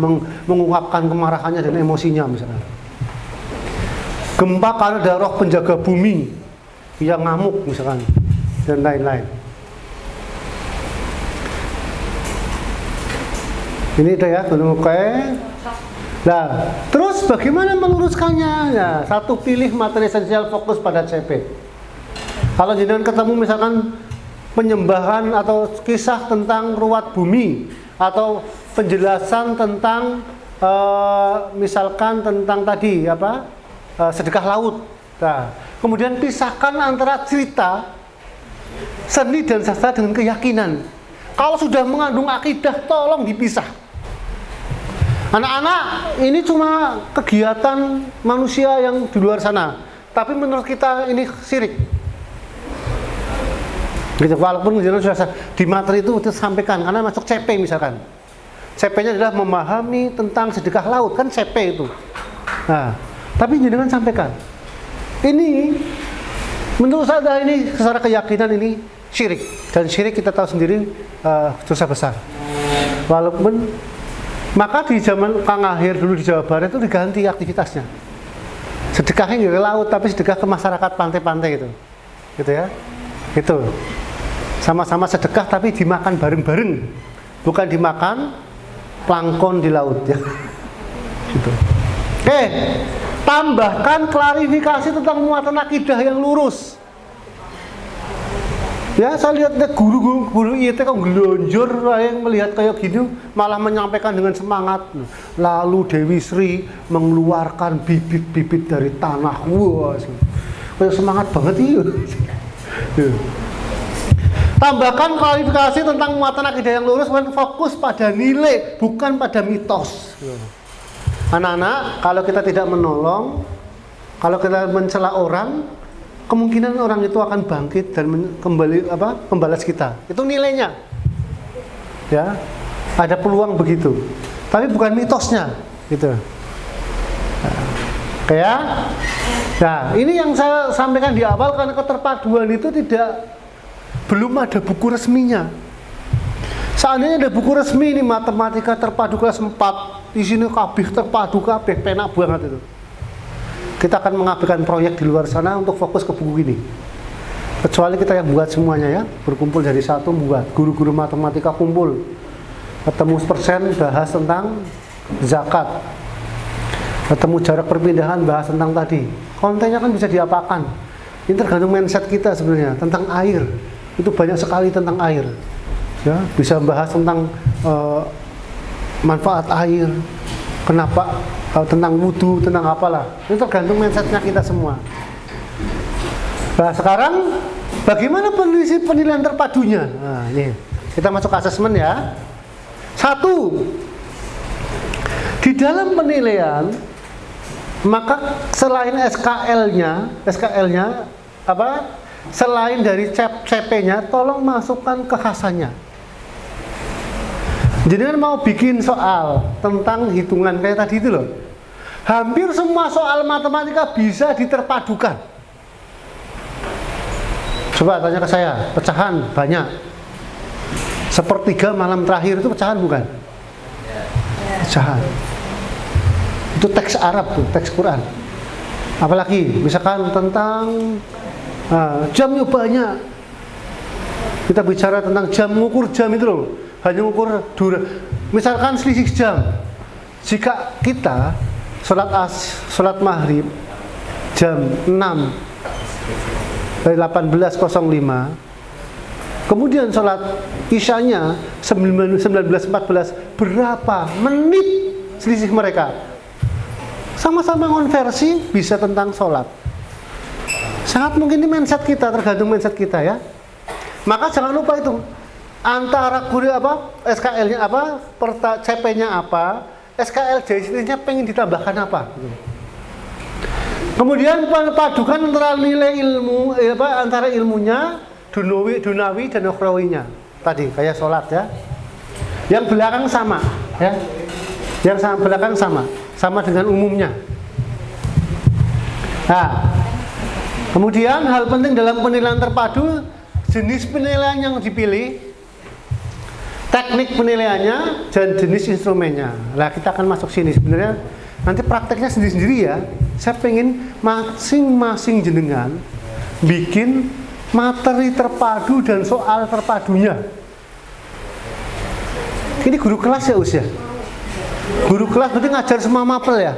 mengungkapkan kemarahannya dan emosinya misalkan. Gempa karena ada roh penjaga bumi yang ngamuk misalkan, dan lain-lain. Ini udah ya, oke. Nah, terus bagaimana meluruskannya? Ya, satu, pilih materi esensial, fokus pada CP. Kalau jenengan ketemu misalkan penyembahan atau kisah tentang ruat bumi atau penjelasan tentang misalkan tentang tadi apa sedekah laut. Nah, kemudian pisahkan antara cerita seni dan sastra dengan keyakinan. Kalau sudah mengandung akidah, tolong dipisah. Anak-anak, ini cuma kegiatan manusia yang di luar sana, tapi menurut kita ini syirik. Gitu, walaupun sudah di materi itu disampaikan karena masuk CP misalkan. CP-nya adalah memahami tentang sedekah laut, kan CP itu. Nah, tapi jangan sampaikan. Ini menurut saya ini secara keyakinan ini syirik, dan syirik kita tahu sendiri dosa besar. Walaupun maka di zaman Kang Akhir dulu di Jawa Barat itu diganti aktivitasnya. Sedekahnya nggak ke laut, tapi sedekah ke masyarakat pantai-pantai itu, gitu ya. Itu sama-sama sedekah tapi dimakan bareng-bareng, bukan dimakan plankton di laut ya. Gitu. Oke, tambahkan klarifikasi tentang muatan akidah yang lurus. Ya, saya lihat guru IT kok gelonjor yang melihat kayak gini malah menyampaikan dengan semangat. Lalu Dewi Sri mengeluarkan bibit-bibit dari tanah. Wah, kayak semangat banget itu. Tambahkan klarifikasi tentang muatan akidah yang lurus dan fokus pada nilai, bukan pada mitos. Anak-anak, kalau kita tidak menolong, kalau kita mencela orang, kemungkinan orang itu akan bangkit dan membalas kita. Itu nilainya. Ya. Ada peluang begitu. Tapi bukan mitosnya, gitu. Kayak nah, ini yang saya sampaikan di awal, karena keterpaduan itu belum ada buku resminya. Seandainya ada buku resmi ini matematika terpadu kelas 4, di sini kabeh terpadu kabeh, penak banget itu. Kita akan mengabaikan proyek di luar sana untuk fokus ke buku ini. Kecuali kita yang buat semuanya ya, berkumpul dari satu buat. Guru-guru matematika kumpul, ketemu persen, bahas tentang zakat, ketemu jarak perpindahan, bahas tentang tadi. Kontennya kan bisa diapakan. Ini tergantung mindset kita sebenarnya. Tentang air, itu banyak sekali tentang air. Ya, bisa bahas tentang manfaat air, kenapa, tentang wudhu, tentang apalah. Itu tergantung mindsetnya kita semua. Nah, sekarang bagaimana penilaian terpadunya? Nah, ini kita masuk asesmen ya. 1. Di dalam penilaian, maka selain SKL-nya apa? Selain dari CP-nya, tolong masukkan kekhasannya. Jadi kan mau bikin soal tentang hitungan kayak tadi itu loh. Hampir semua soal matematika bisa diterpadukan. Coba tanya ke saya, pecahan banyak. Sepertiga malam terakhir itu pecahan bukan? Pecahan. Itu teks Arab tuh, teks Quran. Apalagi misalkan tentang jamnya banyak. Kita bicara tentang jam, ngukur jam itu loh. Hanya ngukur misalkan selisih jam. Jika kita sholat maghrib jam 6 dari 18.05, kemudian sholat isyanya 19.14, berapa menit selisih mereka? Sama-sama konversi bisa tentang sholat. Sangat mungkin ini mindset kita, tergantung mindset kita ya. Maka jangan lupa itu antara guru apa SKL-nya apa, CP-nya apa, SKL JST-nya pengen ditambahkan apa. Kemudian padukan antara nilai ilmu antara ilmunya, dunawi dan ukhrawinya. Tadi kayak sholat ya. Yang belakang sama ya. Yang belakang sama dengan umumnya. Nah, kemudian hal penting dalam penilaian terpadu, jenis penilaian yang dipilih, teknik penilaiannya, dan jenis instrumennya. Nah, kita akan masuk sini sebenarnya. Nanti prakteknya sendiri-sendiri ya. Saya pengen masing-masing jenengan bikin materi terpadu dan soal terpadunya. Ini guru kelas ya Us ya? Guru kelas berarti ngajar semua mapel ya?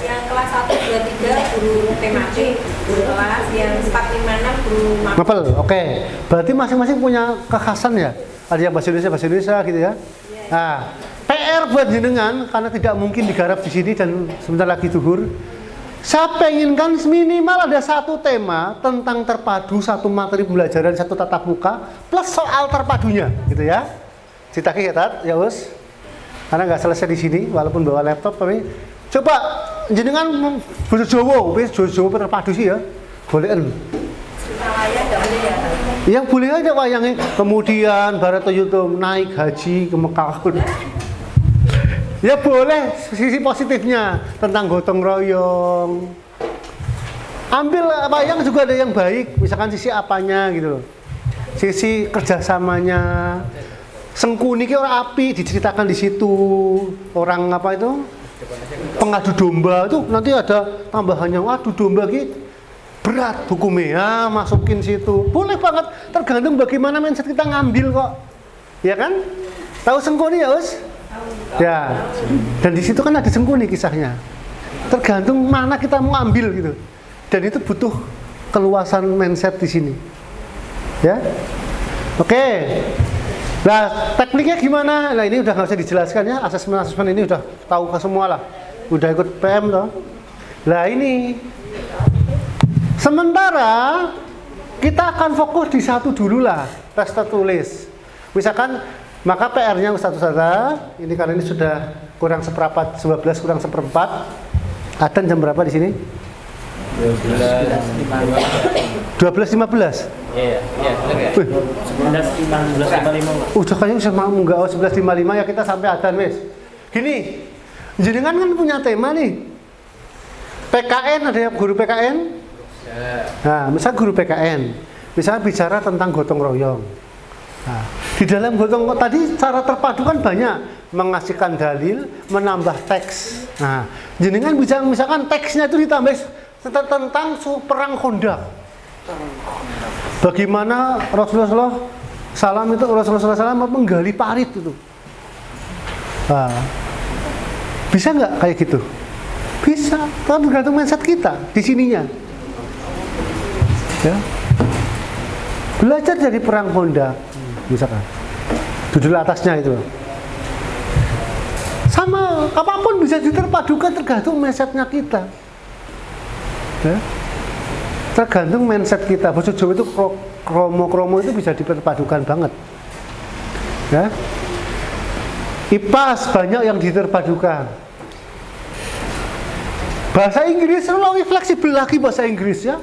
Yang kelas 1, 2, 3 guru tematik, guru kelas, yang 4, 5, 6 guru Mapel, oke. Berarti masing-masing punya kekhasan ya? Ada yang bahasa Indonesia gitu ya? Nah, PR buat jenengan karena tidak mungkin digarap di sini dan sebentar lagi zuhur. Saya penginkan minimal ada satu tema tentang terpadu, satu materi pembelajaran, satu tatap muka plus soal terpadunya, gitu ya. Citaki ya Tat, ya Us. Karena nggak selesai di sini, walaupun bawa laptop, tapi coba jenengan bahasa Jawa terpadu sih ya, bolehin. wayang nggak boleh ya? Yang boleh aja wayangnya. Kemudian Baratoyuto naik haji ke Mekah. Ya boleh, sisi positifnya tentang gotong royong. Ambil wayang juga ada yang baik, misalkan sisi apanya gitu loh. Sisi kerjasamanya. Sengkuni ki orang api diceritakan di situ. Orang apa itu? Pengadu domba itu nanti ada tambahannya. Adu domba ki berat hukumnya, ya, masukin situ. Boleh banget, tergantung bagaimana mindset kita ngambil kok. Ya kan? Tahu Sengkuni ya, Us? Ya, dan di situ kan ada Sengkuni kisahnya. Tergantung mana kita mau ambil gitu. Dan itu butuh keluasan mindset di sini. Ya, oke. Nah, tekniknya gimana? Nah, ini udah nggak usah dijelaskan ya. Asesmen ini udah tahu ke semua lah. Udah ikut PM toh. Nah ini. Sementara kita akan fokus di satu dulu lah, tes tertulis. Misalkan maka PR-nya Ustaz-Ustazah, ini karena ini sudah kurang seperempat, 11 kurang seperempat. Adzan jam berapa di sini? 12.15. Iya, benar ya. 11.55. Udah kayaknya bisa mau enggak 11.55 ya kita sampai adzan wes. Gini, jenengan kan punya tema nih. PKN, ada yang guru PKN? Nah, misal guru PKN, misalnya bicara tentang gotong royong. Nah, di dalam gotong tadi cara terpadu kan banyak, mengasihkan dalil, menambah teks. Nah, jenengan bisa misalkan teksnya itu ditambah tentang perang Khandaq. Bagaimana Rasulullah SAW menggali parit itu. Nah, bisa nggak kayak gitu? Bisa, tapi tergantung mindset kita di sininya. Ya. Belajar dari perang Khandaq, misalkan. Judul atasnya itu. Sama, apapun bisa diterpadukan tergantung mindsetnya kita. Ya. Tergantung mindset kita. Bahasa Jawa itu kromo itu bisa diperpadukan banget. Ya. IPAS banyak yang diterpadukan. Bahasa Inggris lebih fleksibel lagi bahasa Inggris ya.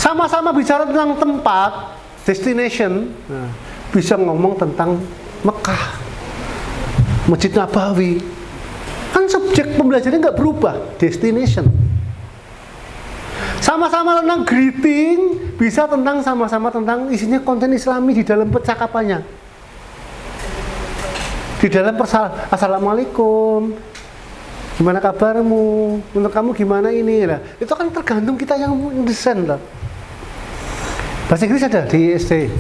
Sama-sama bicara tentang tempat, destination, nah, bisa ngomong tentang Mekah, Masjid Nabawi. Kan subjek pembelajarannya nggak berubah, destination. Sama-sama tentang greeting, bisa sama-sama tentang isinya konten Islami di dalam percakapannya. Di dalam Assalamualaikum, gimana kabarmu, untuk kamu gimana ini lah. Itu kan tergantung kita yang desain lah. Bahasa Inggris ada di SD.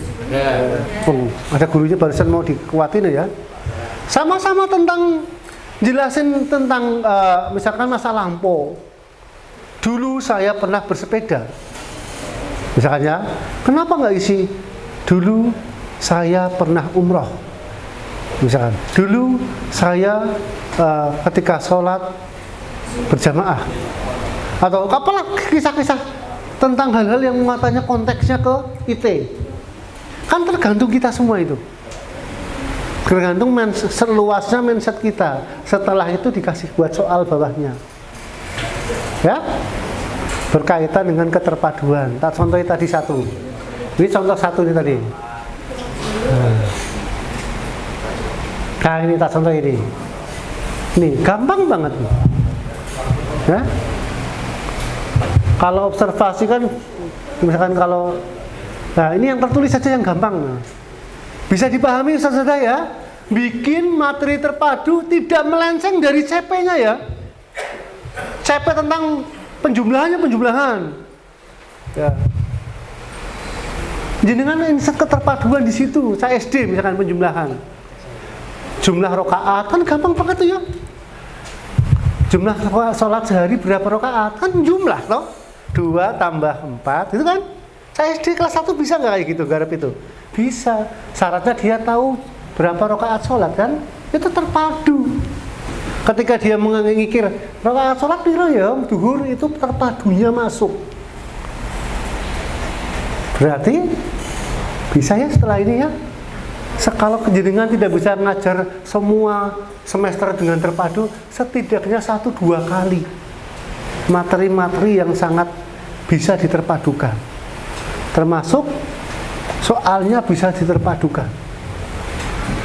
Oh, ada gurunya barusan mau dikuatin ya. Sama-sama tentang jelasin tentang misalkan masa lampau. Dulu saya pernah bersepeda. Misalkan ya, kenapa nggak isi dulu saya pernah umroh. Misalkan dulu saya ketika sholat berjamaah. Atau apalah kisah-kisah tentang hal-hal yang matanya konteksnya ke IT. Kan tergantung kita semua itu. Tergantung seluasnya mindset kita. Setelah itu dikasih buat soal bawahnya. Ya, berkaitan dengan keterpaduan. Tak contohnya tadi satu. Ini contoh satu nih tadi. Nah ini tak contoh ini. Nih gampang banget nih. Ya. Kalau observasi kan, misalkan kalau, nah ini yang tertulis saja yang gampang. Bisa dipahami saudara ya. Bikin materi terpadu tidak melenceng dari CP-nya ya. CP tentang penjumlahan. Ya. Jenengan insert keterpaduan di situ. Saya SD misalkan penjumlahan. Jumlah rakaat kan gampang banget tuh ya. Jumlah sholat sehari berapa rakaat kan jumlah toh. 2 tambah 4 itu kan. Saya SD kelas 1 bisa nggak kayak gitu garap itu? Bisa. Syaratnya dia tahu berapa rakaat sholat kan. Itu terpadu. Ketika dia mengikir rakaat sholat piro ya, duhur itu terpadunya masuk. Berarti bisa ya setelah ini ya. Kalau jenengan tidak bisa ngajar semua semester dengan terpadu, setidaknya 1-2 kali materi-materi yang sangat bisa diterpadukan. Termasuk soalnya bisa diterpadukan.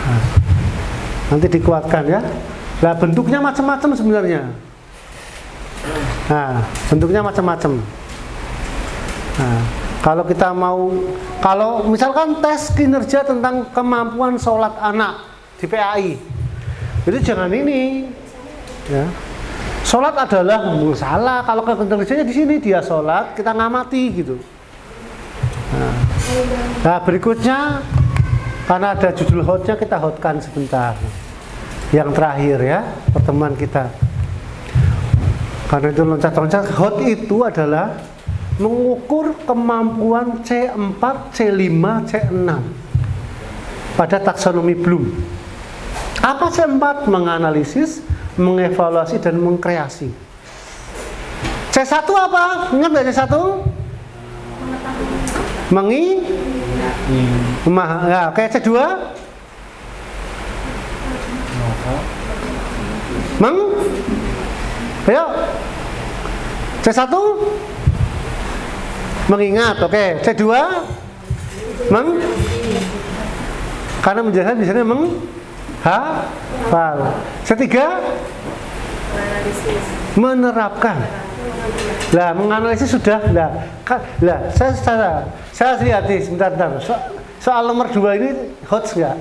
Nah, nanti dikuatkan ya. Nah, bentuknya macam-macam sebenarnya. Nah, bentuknya macam-macam. Nah, kalau misalkan tes kinerja tentang kemampuan sholat anak di PAI, itu jangan ini. Ya. Sholat adalah salah. Kalau kinerjanya di sini dia sholat, kita ngamati gitu. Nah, berikutnya karena ada judul hotnya kita hotkan sebentar. Yang terakhir ya pertemuan kita. Karena itu loncat-loncat, hot itu adalah mengukur kemampuan C4, C5, C6 pada taksonomi Bloom. Apa C4? Menganalisis, mengevaluasi, dan mengkreasi. C1 apa? Ingat nggak C1? Ya, kayak C2? Ayo. C1? Mengingat, oke. C2 karena menjelaskan biasanya menghafal. C3 menerapkan. Lah, menganalisis sudah. Saya lihat nih sebentar. Soal nomor 2 ini hot enggak?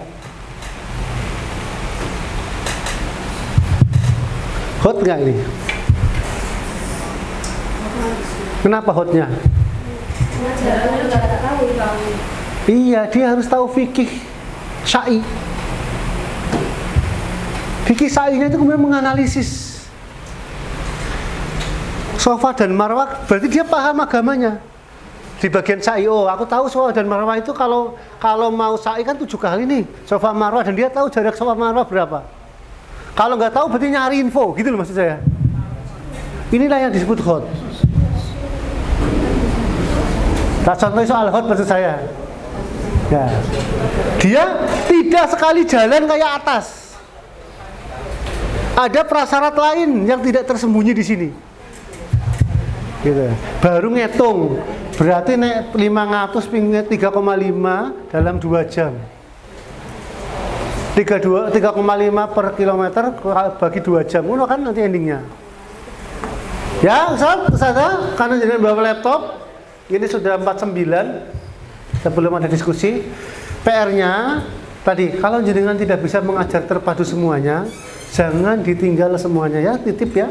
Hot enggak ini? Kenapa hotnya? Iya, dia harus tahu fikih syai. Fikih syai'nya itu kemudian menganalisis Safa dan Marwah, berarti dia paham agamanya. Di bagian syai, aku tahu Safa dan Marwah itu kalau mau syai kan 7 kali nih Safa Marwah, dan dia tahu jarak Safa Marwah berapa. Kalau nggak tahu berarti nyari info, gitu loh maksud saya. Inilah yang disebut hot. Nah, contohnya soal hot maksud saya. Ya. Dia tidak sekali jalan kayak atas. Ada prasyarat lain yang tidak tersembunyi di sini. Gitu. Baru ngitung. Berarti naik 500 pinggir 3,5 dalam 2 jam. 3,5 per kilometer bagi 2 jam. Itu kan nanti endingnya. Ya, Ustaz, karena jadi bawa laptop. Ini sudah 49 sebelum ada diskusi. PR-nya tadi, kalau jenengan tidak bisa mengajar terpadu semuanya, jangan ditinggal semuanya ya, titip ya.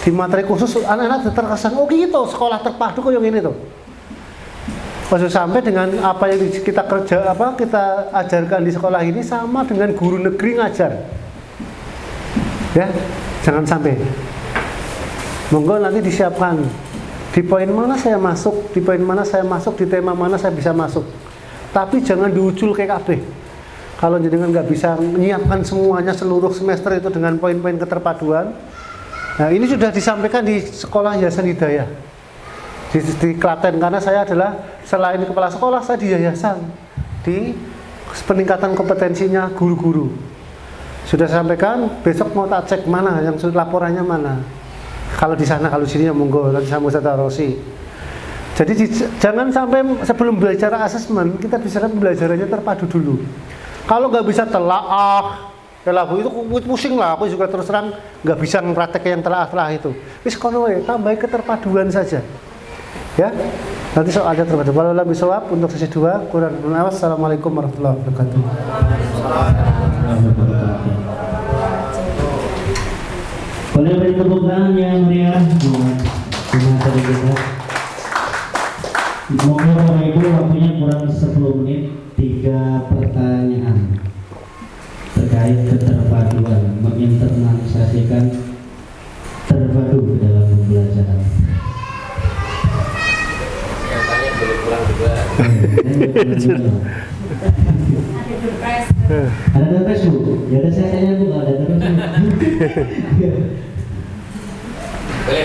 Di materi khusus anak-anak terkesan, oh gitu, sekolah terpadu kok yang ini tuh. Maksud sampai dengan apa yang kita kita ajarkan di sekolah ini sama dengan guru negeri ngajar. Ya, jangan sampai. Monggo nanti disiapkan. Di poin mana saya masuk, di tema mana saya bisa masuk. Tapi jangan diucul kayak kabeh. Kalau jenengan nggak bisa menyiapkan semuanya seluruh semester itu dengan poin-poin keterpaduan. Nah, ini sudah disampaikan di sekolah Yayasan Hidayah di Klaten, karena saya adalah selain kepala sekolah, saya di yayasan. di peningkatan kompetensinya guru-guru. Sudah saya sampaikan, besok mau tak cek mana yang laporannya mana. Kalau di sana, kalau di sini ya monggo, nanti sama Ustaz Rosi. Jadi jangan sampai sebelum belajar asesmen kita bisa belajarannya terpadu dulu. Kalau nggak bisa telaah, ya Bu, itu pusing lah. Aku juga terus terang nggak bisa mempraktek yang telaah itu. Wis kono wae, tambah keterpaduan saja. Ya, nanti soalnya terpadu. Walau lebih soal untuk sesi 2 kurang menawas. Assalamualaikum warahmatullahi wabarakatuh. Boleh beri tepuk tangan yang meriah buat pemateri kita. Monggo Bapak Ibu, waktunya kurang 10 menit, 3 pertanyaan terkait keterpaduan, menginternalisasikan terpadu dalam pembelajaran. Yang tanya boleh pulang juga. Ada surprise. Ada terpes Bu? Ya ada saya tanya Bu, ada terpes Bu.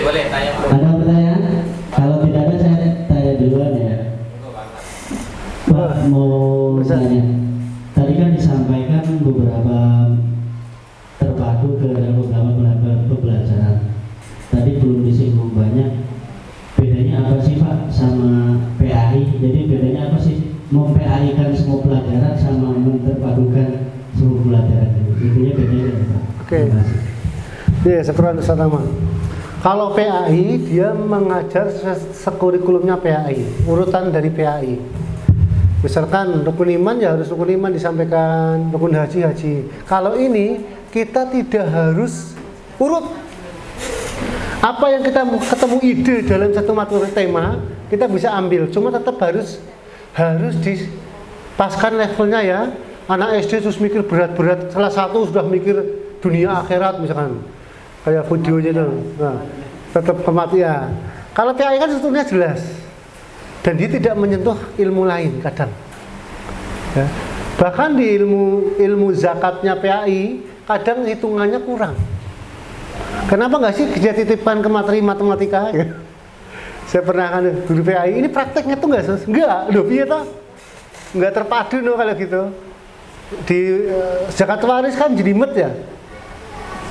Boleh tanya. Ada pertanyaan? Kalau tidak ada saya tanya duluan ya. Pak mau tanya. Tadi kan disampaikan beberapa terpadu ke beberapa pembelajaran. Tadi belum disinggung banyak. Bedanya apa sih Pak sama PAI? Jadi bedanya apa sih? Mem-PAI-kan semua pelajaran sama menterpadukan semua pelajaran. Intinya bedanya Pak. Oke. Iya, sekurang sama. Kalau PAI dia mengajar sekurikulumnya PAI, urutan dari PAI. Misalkan rukun iman ya harus rukun iman disampaikan, rukun haji. Kalau ini kita tidak harus urut. Apa yang kita ketemu ide dalam satu materi tema, kita bisa ambil. Cuma tetap harus dipaskan levelnya ya. Anak SD terus mikir berat-berat, salah satu sudah mikir dunia akhirat misalkan. Kayak videonya itu, nah, tetap kematian. Kalau PAI kan sebetulnya jelas, dan dia tidak menyentuh ilmu lain kadang. Ya. Bahkan di ilmu zakatnya PAI kadang hitungannya kurang. Kenapa nggak sih dia titipkan ke materi matematika? Ya. Saya pernah kan guru PAI, ini prakteknya tuh nggak, loh iya toh, nggak terpadu loh kalau gitu. Di zakat waris kan jelimet ya.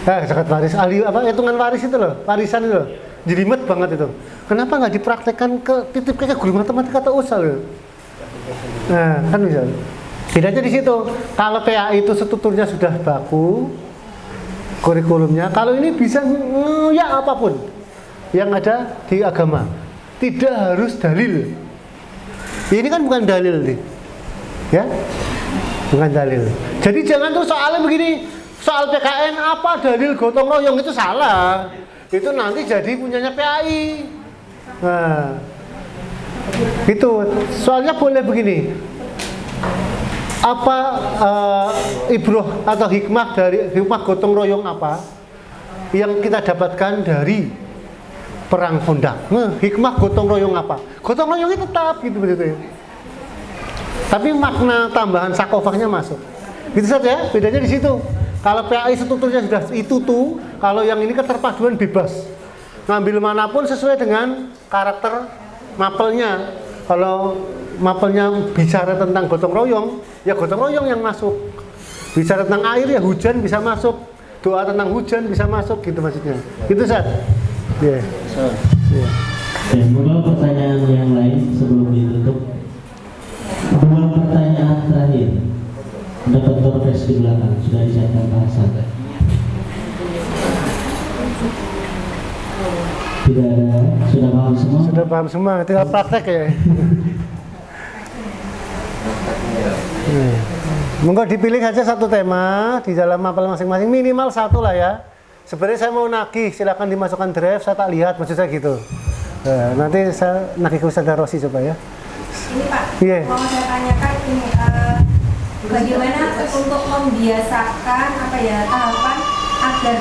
Zakat waris, ahli apa hitungan waris itu loh, warisan itu loh, jelimet banget itu. Kenapa nggak dipraktekkan titipnya ke guru matematika atau usaha loh? Nah, kan bisa. Bedanya di situ. Kalau PAI itu strukturnya sudah baku, kurikulumnya. Kalau ini bisa ya apapun yang ada di agama, tidak harus dalil. Ini kan bukan dalil nih, ya, bukan dalil. Jadi jangan tuh soalnya begini. Soal PKN apa dalil gotong royong itu salah. Itu nanti jadi punyanya PAI. Nah, itu soalnya boleh begini. Apa ibroh atau hikmah gotong royong apa yang kita dapatkan dari perang Honda? Hikmah gotong royong apa? Gotong royongnya tetap gitu begitu ya. Tapi makna tambahan sakofahnya masuk. Gitu saja, bedanya di situ. Kalau PAI strukturnya sudah itu tuh, kalau yang ini keterpaduan bebas. Ngambil manapun sesuai dengan karakter mapelnya. Kalau mapelnya bicara tentang gotong royong, ya gotong royong yang masuk. Bicara tentang air ya hujan bisa masuk. Doa tentang hujan bisa masuk gitu maksudnya. Gitu Sat. Iya. Yeah. Dan mungkin pertanyaan yang lain sebelum ditutup. 2 pertanyaan terakhir. Dapat torpes di belakang sudah disiapkan bahasa. Tidak ada, sudah paham semua? Sudah paham semua, tinggal praktek ya. Monggo dipilih saja satu tema di dalam mapel masing-masing, minimal satu lah ya. Sebenarnya saya mau nagih, silakan dimasukkan draft, saya tak lihat maksud saya gitu. Nanti saya nagih ke Ustaz Rosi coba ya. Ini Pak, Iya. mau saya tanyakan ini bagaimana untuk membiasakan tahapan agar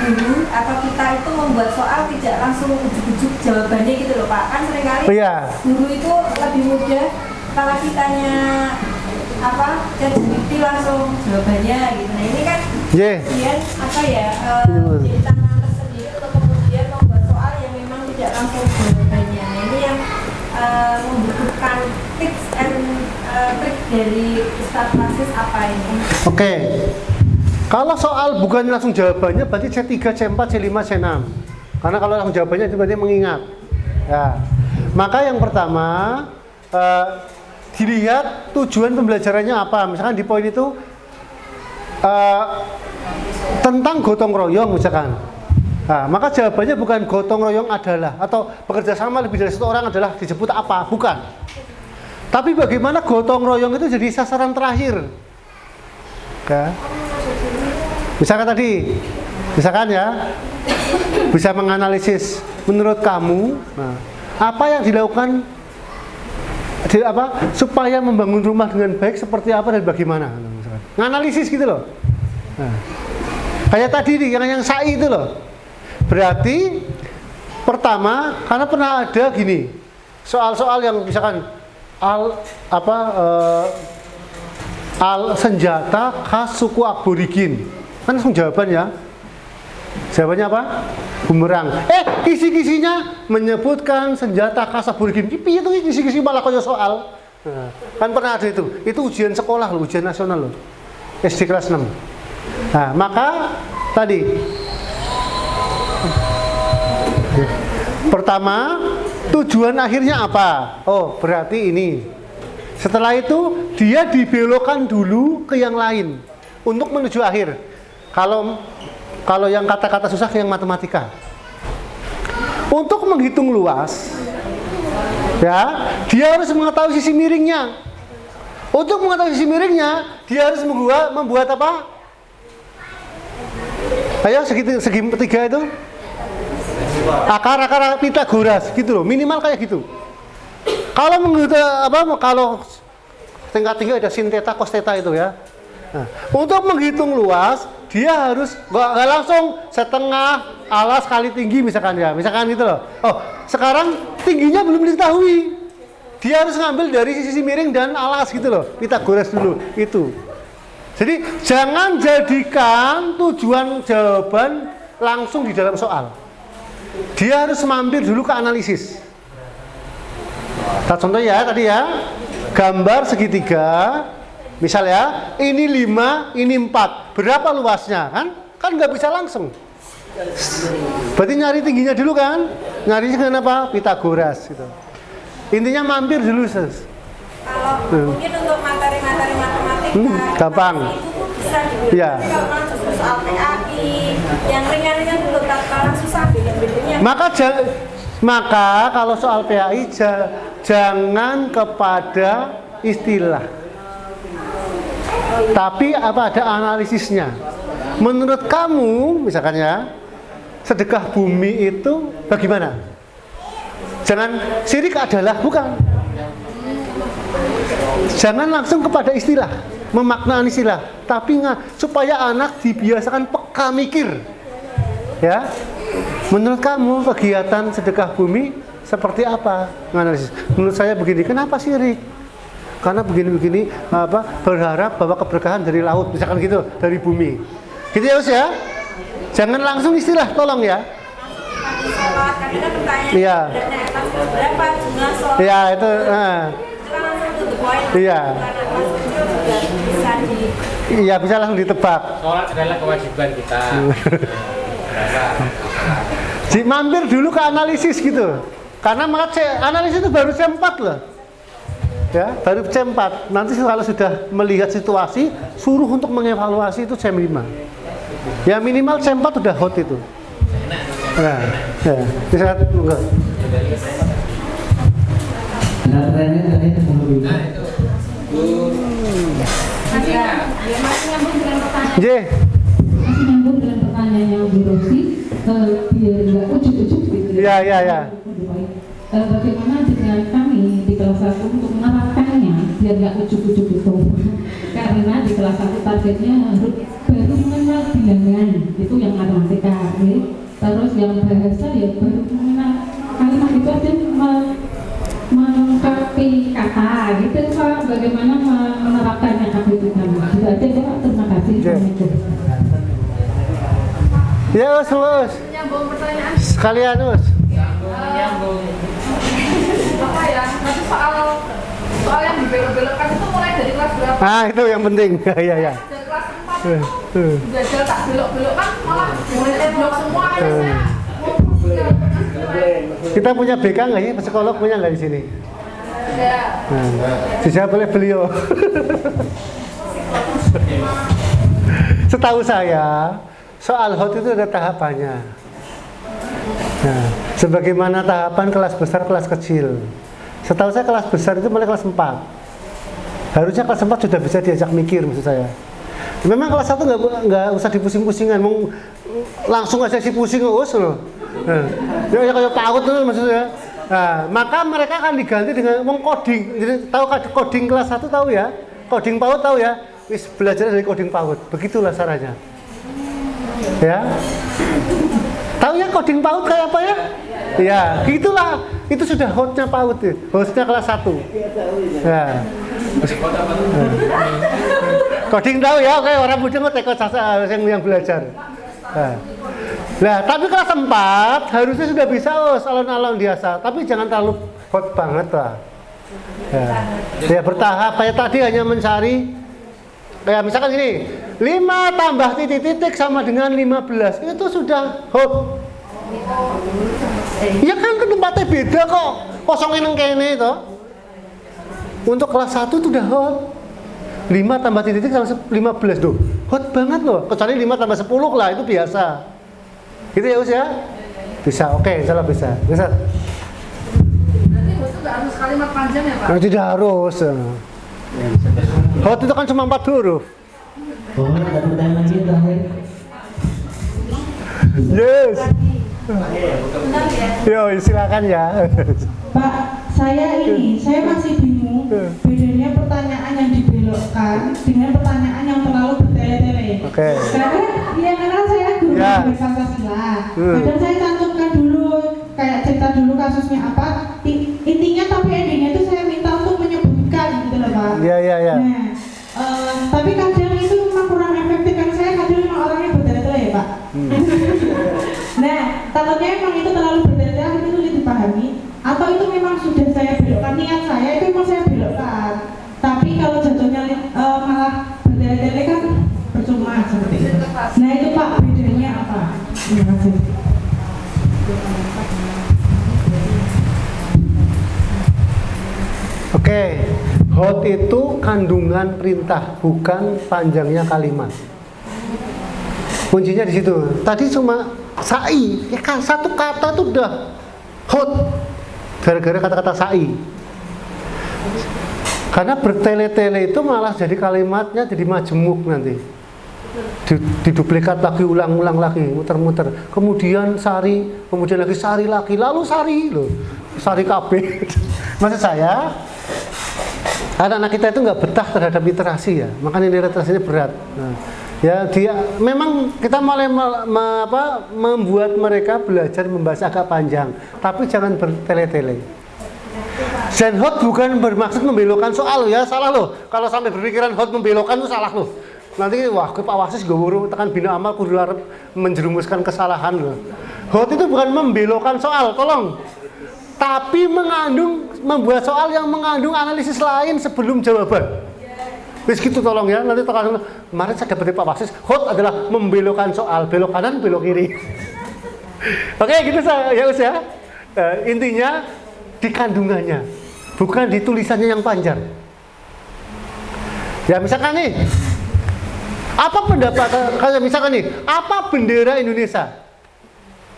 guru atau kita itu membuat soal tidak langsung ujuk-ujuk jawabannya gitu loh Pak. Kan seringkali guru itu lebih mudah kalau kitanya ChatGPT langsung jawabannya gitu. Nah ini kan kemudian jadi tantangan tersendiri untuk kemudian membuat soal yang memang tidak langsung jawabannya. Nah ini yang membutuhkan tips and trik dari Ustadz Francis apa ini? Oke. Kalau soal bukan langsung jawabannya berarti C3, C4, C5, C6. Karena kalau langsung jawabannya itu berarti mengingat. Ya. Maka yang pertama dilihat tujuan pembelajarannya apa. Misalkan di poin itu tentang gotong royong misalkan. Nah, maka jawabannya bukan gotong royong adalah atau bekerja sama lebih dari satu orang adalah disebut apa, bukan. Tapi bagaimana gotong royong itu jadi sasaran terakhir. Oke. Misalkan ya, bisa menganalisis menurut kamu, nah, apa yang dilakukan supaya membangun rumah dengan baik seperti apa dan bagaimana, misalkan. Nganalisis gitu loh. Nah, kayak tadi nih, yang sa'i itu loh. Berarti pertama, karena pernah ada gini, soal-soal yang misalkan senjata khas suku aborigin, kan langsung jawaban ya. Jawabannya apa? Bumerang. Kisi-kisinya menyebutkan senjata khas aborigin. Itu kisi-kisi malah kaya soal. Nah, kan pernah ada itu. Itu ujian sekolah loh, ujian nasional loh. SD kelas 6. Nah, maka tadi pertama, tujuan akhirnya apa? Oh, berarti ini. Setelah itu, dia dibelokkan dulu ke yang lain untuk menuju akhir. Kalau yang kata-kata susah yang matematika. Untuk menghitung luas, ya, dia harus mengetahui sisi miringnya. Untuk mengetahui sisi miringnya, dia harus membuat apa? Ayo, segi tiga itu. Akar Pitagoras gitu loh, minimal kayak gitu. Kalau tingkat tinggi ada sin theta cos theta itu ya. Nah, untuk menghitung luas dia harus nggak langsung setengah alas kali tinggi misalkan gitu loh. Oh, sekarang tingginya belum diketahui. Dia harus ngambil dari sisi miring dan alas gitu loh. Pitagoras dulu itu. Jadi jangan jadikan tujuan jawaban langsung di dalam soal. Dia harus mampir dulu ke analisis. Contoh ya tadi ya, gambar segitiga, misal ya, ini 5, ini 4. Berapa luasnya kan? Kan nggak bisa langsung. Berarti nyari tingginya dulu kan? Nyari dengan apa? Pitagoras gitu. Intinya mampir dulu Kalau mungkin untuk materi-materi matematika, gampang. Itu bisa dibeli. Iya. Kalau langsung soal PAI, yang ringan-ringan dulu, kalau susah bedanya. Maka kalau soal PAI jangan kepada istilah, tapi ada analisisnya. Menurut kamu, misalkan ya, sedekah bumi itu bagaimana? Jangan syirik adalah, bukan. Jangan langsung kepada istilah, memaknai istilah, tapi supaya anak dibiasakan peka mikir. Ya. Menurut kamu kegiatan sedekah bumi seperti apa? Menganalisis. Menurut saya begini, kenapa syirik? Karena begini-begini berharap bahwa keberkahan dari laut, misalkan gitu, dari bumi. Gitu ya, Us ya. Jangan langsung istilah, tolong ya. Iya. Berapa jumlah sholat? Iya, itu iya. Iya, bisa langsung ditebak. Sholat adalah kewajiban kita. Mampir dulu ke analisis gitu. Karena analisis itu baru C4 loh. Ya, baru C4. Nanti kalau sudah melihat situasi, suruh untuk mengevaluasi itu C5. Ya minimal C4 udah hot itu. Nah, ya, bisa enggak? Ada pertanyaan tadi dulu. Masih nyambung dengan pertanyaan. Masih nyambung dengan pertanyaan yang Bu Rosi, biar nggak ujuk-ujuk gitu. Iya. Bagaimana dengan kami di kelas 1 untuk menerapkannya biar nggak ujuk-ujuk itu? Karena di kelas 1 targetnya harus baru mengenal bilangan, itu yang matematika. Terus yang bahasa ya baru mengenal kalimat itu aja, melengkapi kata gitu Pak. Bagaimana menerapkannya itu kami? Itu aja Pak. Terima kasih. Ya, Us. Nyambung pertanyaan. Sekalian, Us. Nyambung. Apa ya? Nanti soal Soal yang dibelok-belokkan itu mulai dari kelas berapa? Ah, itu yang penting. Iya, iya. Dari kelas 4 itu belajar tak belok-belokkan malah mulai blok semua akhirnya Kita punya BK nggak ya? Psikolog punya nggak di sini? ada. Dijawab oleh beliau. Setahu saya, soal HOT itu ada tahapannya. Nah, sebagaimana tahapan kelas besar, kelas kecil. Setahu saya kelas besar itu mulai kelas 4. Harusnya kelas 4 sudah bisa diajak mikir, maksud saya. Memang kelas 1 nggak usah dipusing-pusingan, langsung aja si pusing us loh. Nah, ya kayak PAUD tuh maksudnya. Nah, maka mereka akan diganti dengan coding. Jadi tahu coding kelas 1 tahu ya? Coding PAUD tahu ya? Wis belajar dari coding PAUD. Begitulah caranya. Ya. Tahu ya coding PAUD kayak apa ya? Ya, gitulah. Itu sudah hostnya PAUD ya. Hostnya kelas 1. Ya. Coding tahu ya, oke orang muda nggak tekod yang belajar. Nah, tapi kelas 4 harusnya sudah bisa alon-alon biasa, tapi jangan terlalu hot banget lah. Ya bertahap, kayak tadi hanya mencari, kayak misalkan gini, 5 tambah titik-titik sama dengan 15, itu sudah hot. Ya kan tempatnya beda kok, kosongin yang kene itu. Untuk kelas 1 itu udah hot. 5 tambah titik sama 15 tuh, hot banget loh. Kecuali 5 tambah 10 lah, itu biasa. Gitu ya Us ya? Bisa, oke, insya Allah bisa. Bisa. Berarti hot itu nggak harus kalimat panjang ya Pak? Nah, tidak harus. Hot itu kan cuma 4 huruf. Oh, ada pertanyaan lagi terakhir. Yes. Bentar ya. Yo, silakan ya. Pak, saya masih bingung bedanya pertanyaan yang dibelokkan dengan pertanyaan yang terlalu bertele-tele. Oke. Karena saya guru Ya. Pancasila. Kadang saya cantumkan dulu, kayak cerita dulu kasusnya apa, intinya tapi endingnya itu saya minta untuk menyebutkan gitu loh Pak. Iya. Nah, tapi kadang itu memang kurang efektif karena saya kadang memang orangnya bertele-tele ya Pak. Nah, takutnya memang itu terlalu bertele-tele akhirnya sulit dipahami. Atau itu memang sudah saya belokkan, niat saya itu memang saya belokkan. Tapi kalau jatuhnya malah bertele-tele kan percuma seperti itu. Nah itu Pak, bedanya apa? Terima kasih. Oke, hot itu kandungan perintah, bukan panjangnya kalimat. Kuncinya di situ. Tadi cuma sa'i, ya kan satu kata itu udah hot. Gara-gara kata-kata sa'i. Karena bertele-tele itu malah jadi kalimatnya jadi majemuk nanti. Diduplikat lagi, ulang-ulang lagi, muter-muter. Kemudian sari, kemudian lagi sari lagi, lalu sari loh. Sari KB. Maksud saya, anak-anak kita itu nggak betah terhadap literasi ya, makanya literasinya berat. Nah, ya dia memang kita mulai membuat mereka belajar membaca agak panjang, tapi jangan bertele-tele. Dan hot bukan bermaksud membelokkan soal ya, salah loh. Kalau sampai berpikiran hot membelokkan itu salah loh. Nanti wah ke Pak Wasis goworo tekan bina amal kudu arep menjerumuskan kesalahan loh. Hot itu bukan membelokkan soal, tolong. Tapi membuat soal yang mengandung analisis lain sebelum jawaban. Wis gitu tolong ya, nanti tekan kemarin saya dapat dari Pak Wasis, hot adalah membelokkan soal, belok kanan, belok kiri. Oke, gitu ya Us ya. Intinya di kandungannya, bukan di tulisannya yang panjang. Ya misalkan nih, apa pendapat kayak misalkan nih, apa bendera Indonesia?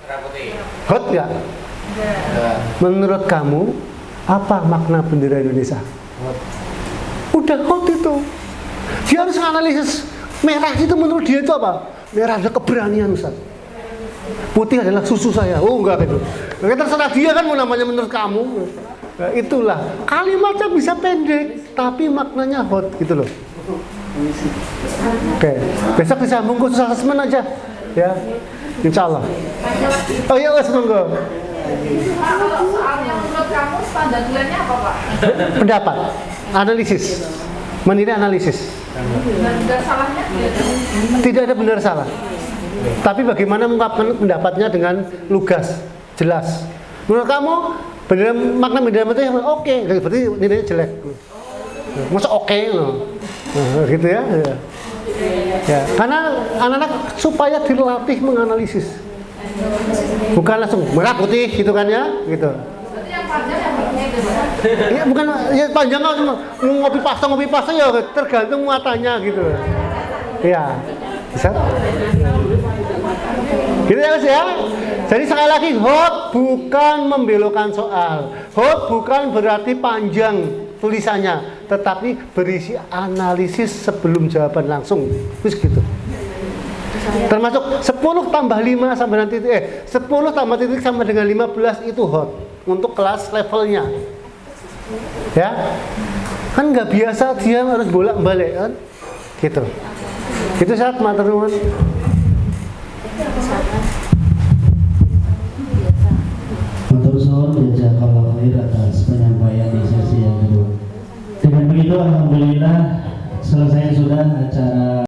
Merah putih. Hot ya? Menurut kamu apa makna bendera Indonesia? Udah hot itu. Dia harus menganalisis merah itu menurut dia itu apa? Merah adalah keberanian Ustaz. Putih adalah susu saya. Oh enggak gitu. Terserah dia kan mau namanya menurut kamu. Nah, itulah kalimatnya bisa pendek tapi maknanya hot gitu loh. Oke, besok disambung khusus asesmen aja ya. Insya Allah. Oh iya Mas monggo. Pak, kalau soalnya menurut kamu standar nilainya apa Pak? Pendapat, analisis, menilai analisis. Dan salahnya? Tidak ada benar salah. Tapi bagaimana mengungkapkan pendapatnya dengan lugas, jelas. Menurut kamu makna bendera itu oke, berarti nilainya jelek. Masa oke loh. Nah, gitu ya. Ya, karena anak-anak supaya dilatih menganalisis. Bukan langsung merah putih gitu kan ya, gitu. Berarti yang panjang yang begini itu, Pak. Iya bukan ya panjang kan ngopi pasta ya tergantung matanya gitu. Iya. Bisa. Gitu ya Mas ya. Jadi sekali lagi hot bukan membelokkan soal. Hot bukan berarti panjang tulisannya, tetapi berisi analisis sebelum jawaban langsung. Terus gitu. Termasuk 10 tambah 5 sama dengan titik 10 tambah titik sama dengan 15 itu hot untuk kelas levelnya. Ya. Kan nggak biasa dia harus bolak-balik kan? Gitu. Itu saat teman-teman. Matur suwun jazakallahu khair atas penyampaian di sesi yang kedua. Dengan begitu alhamdulillah selesai sudah acara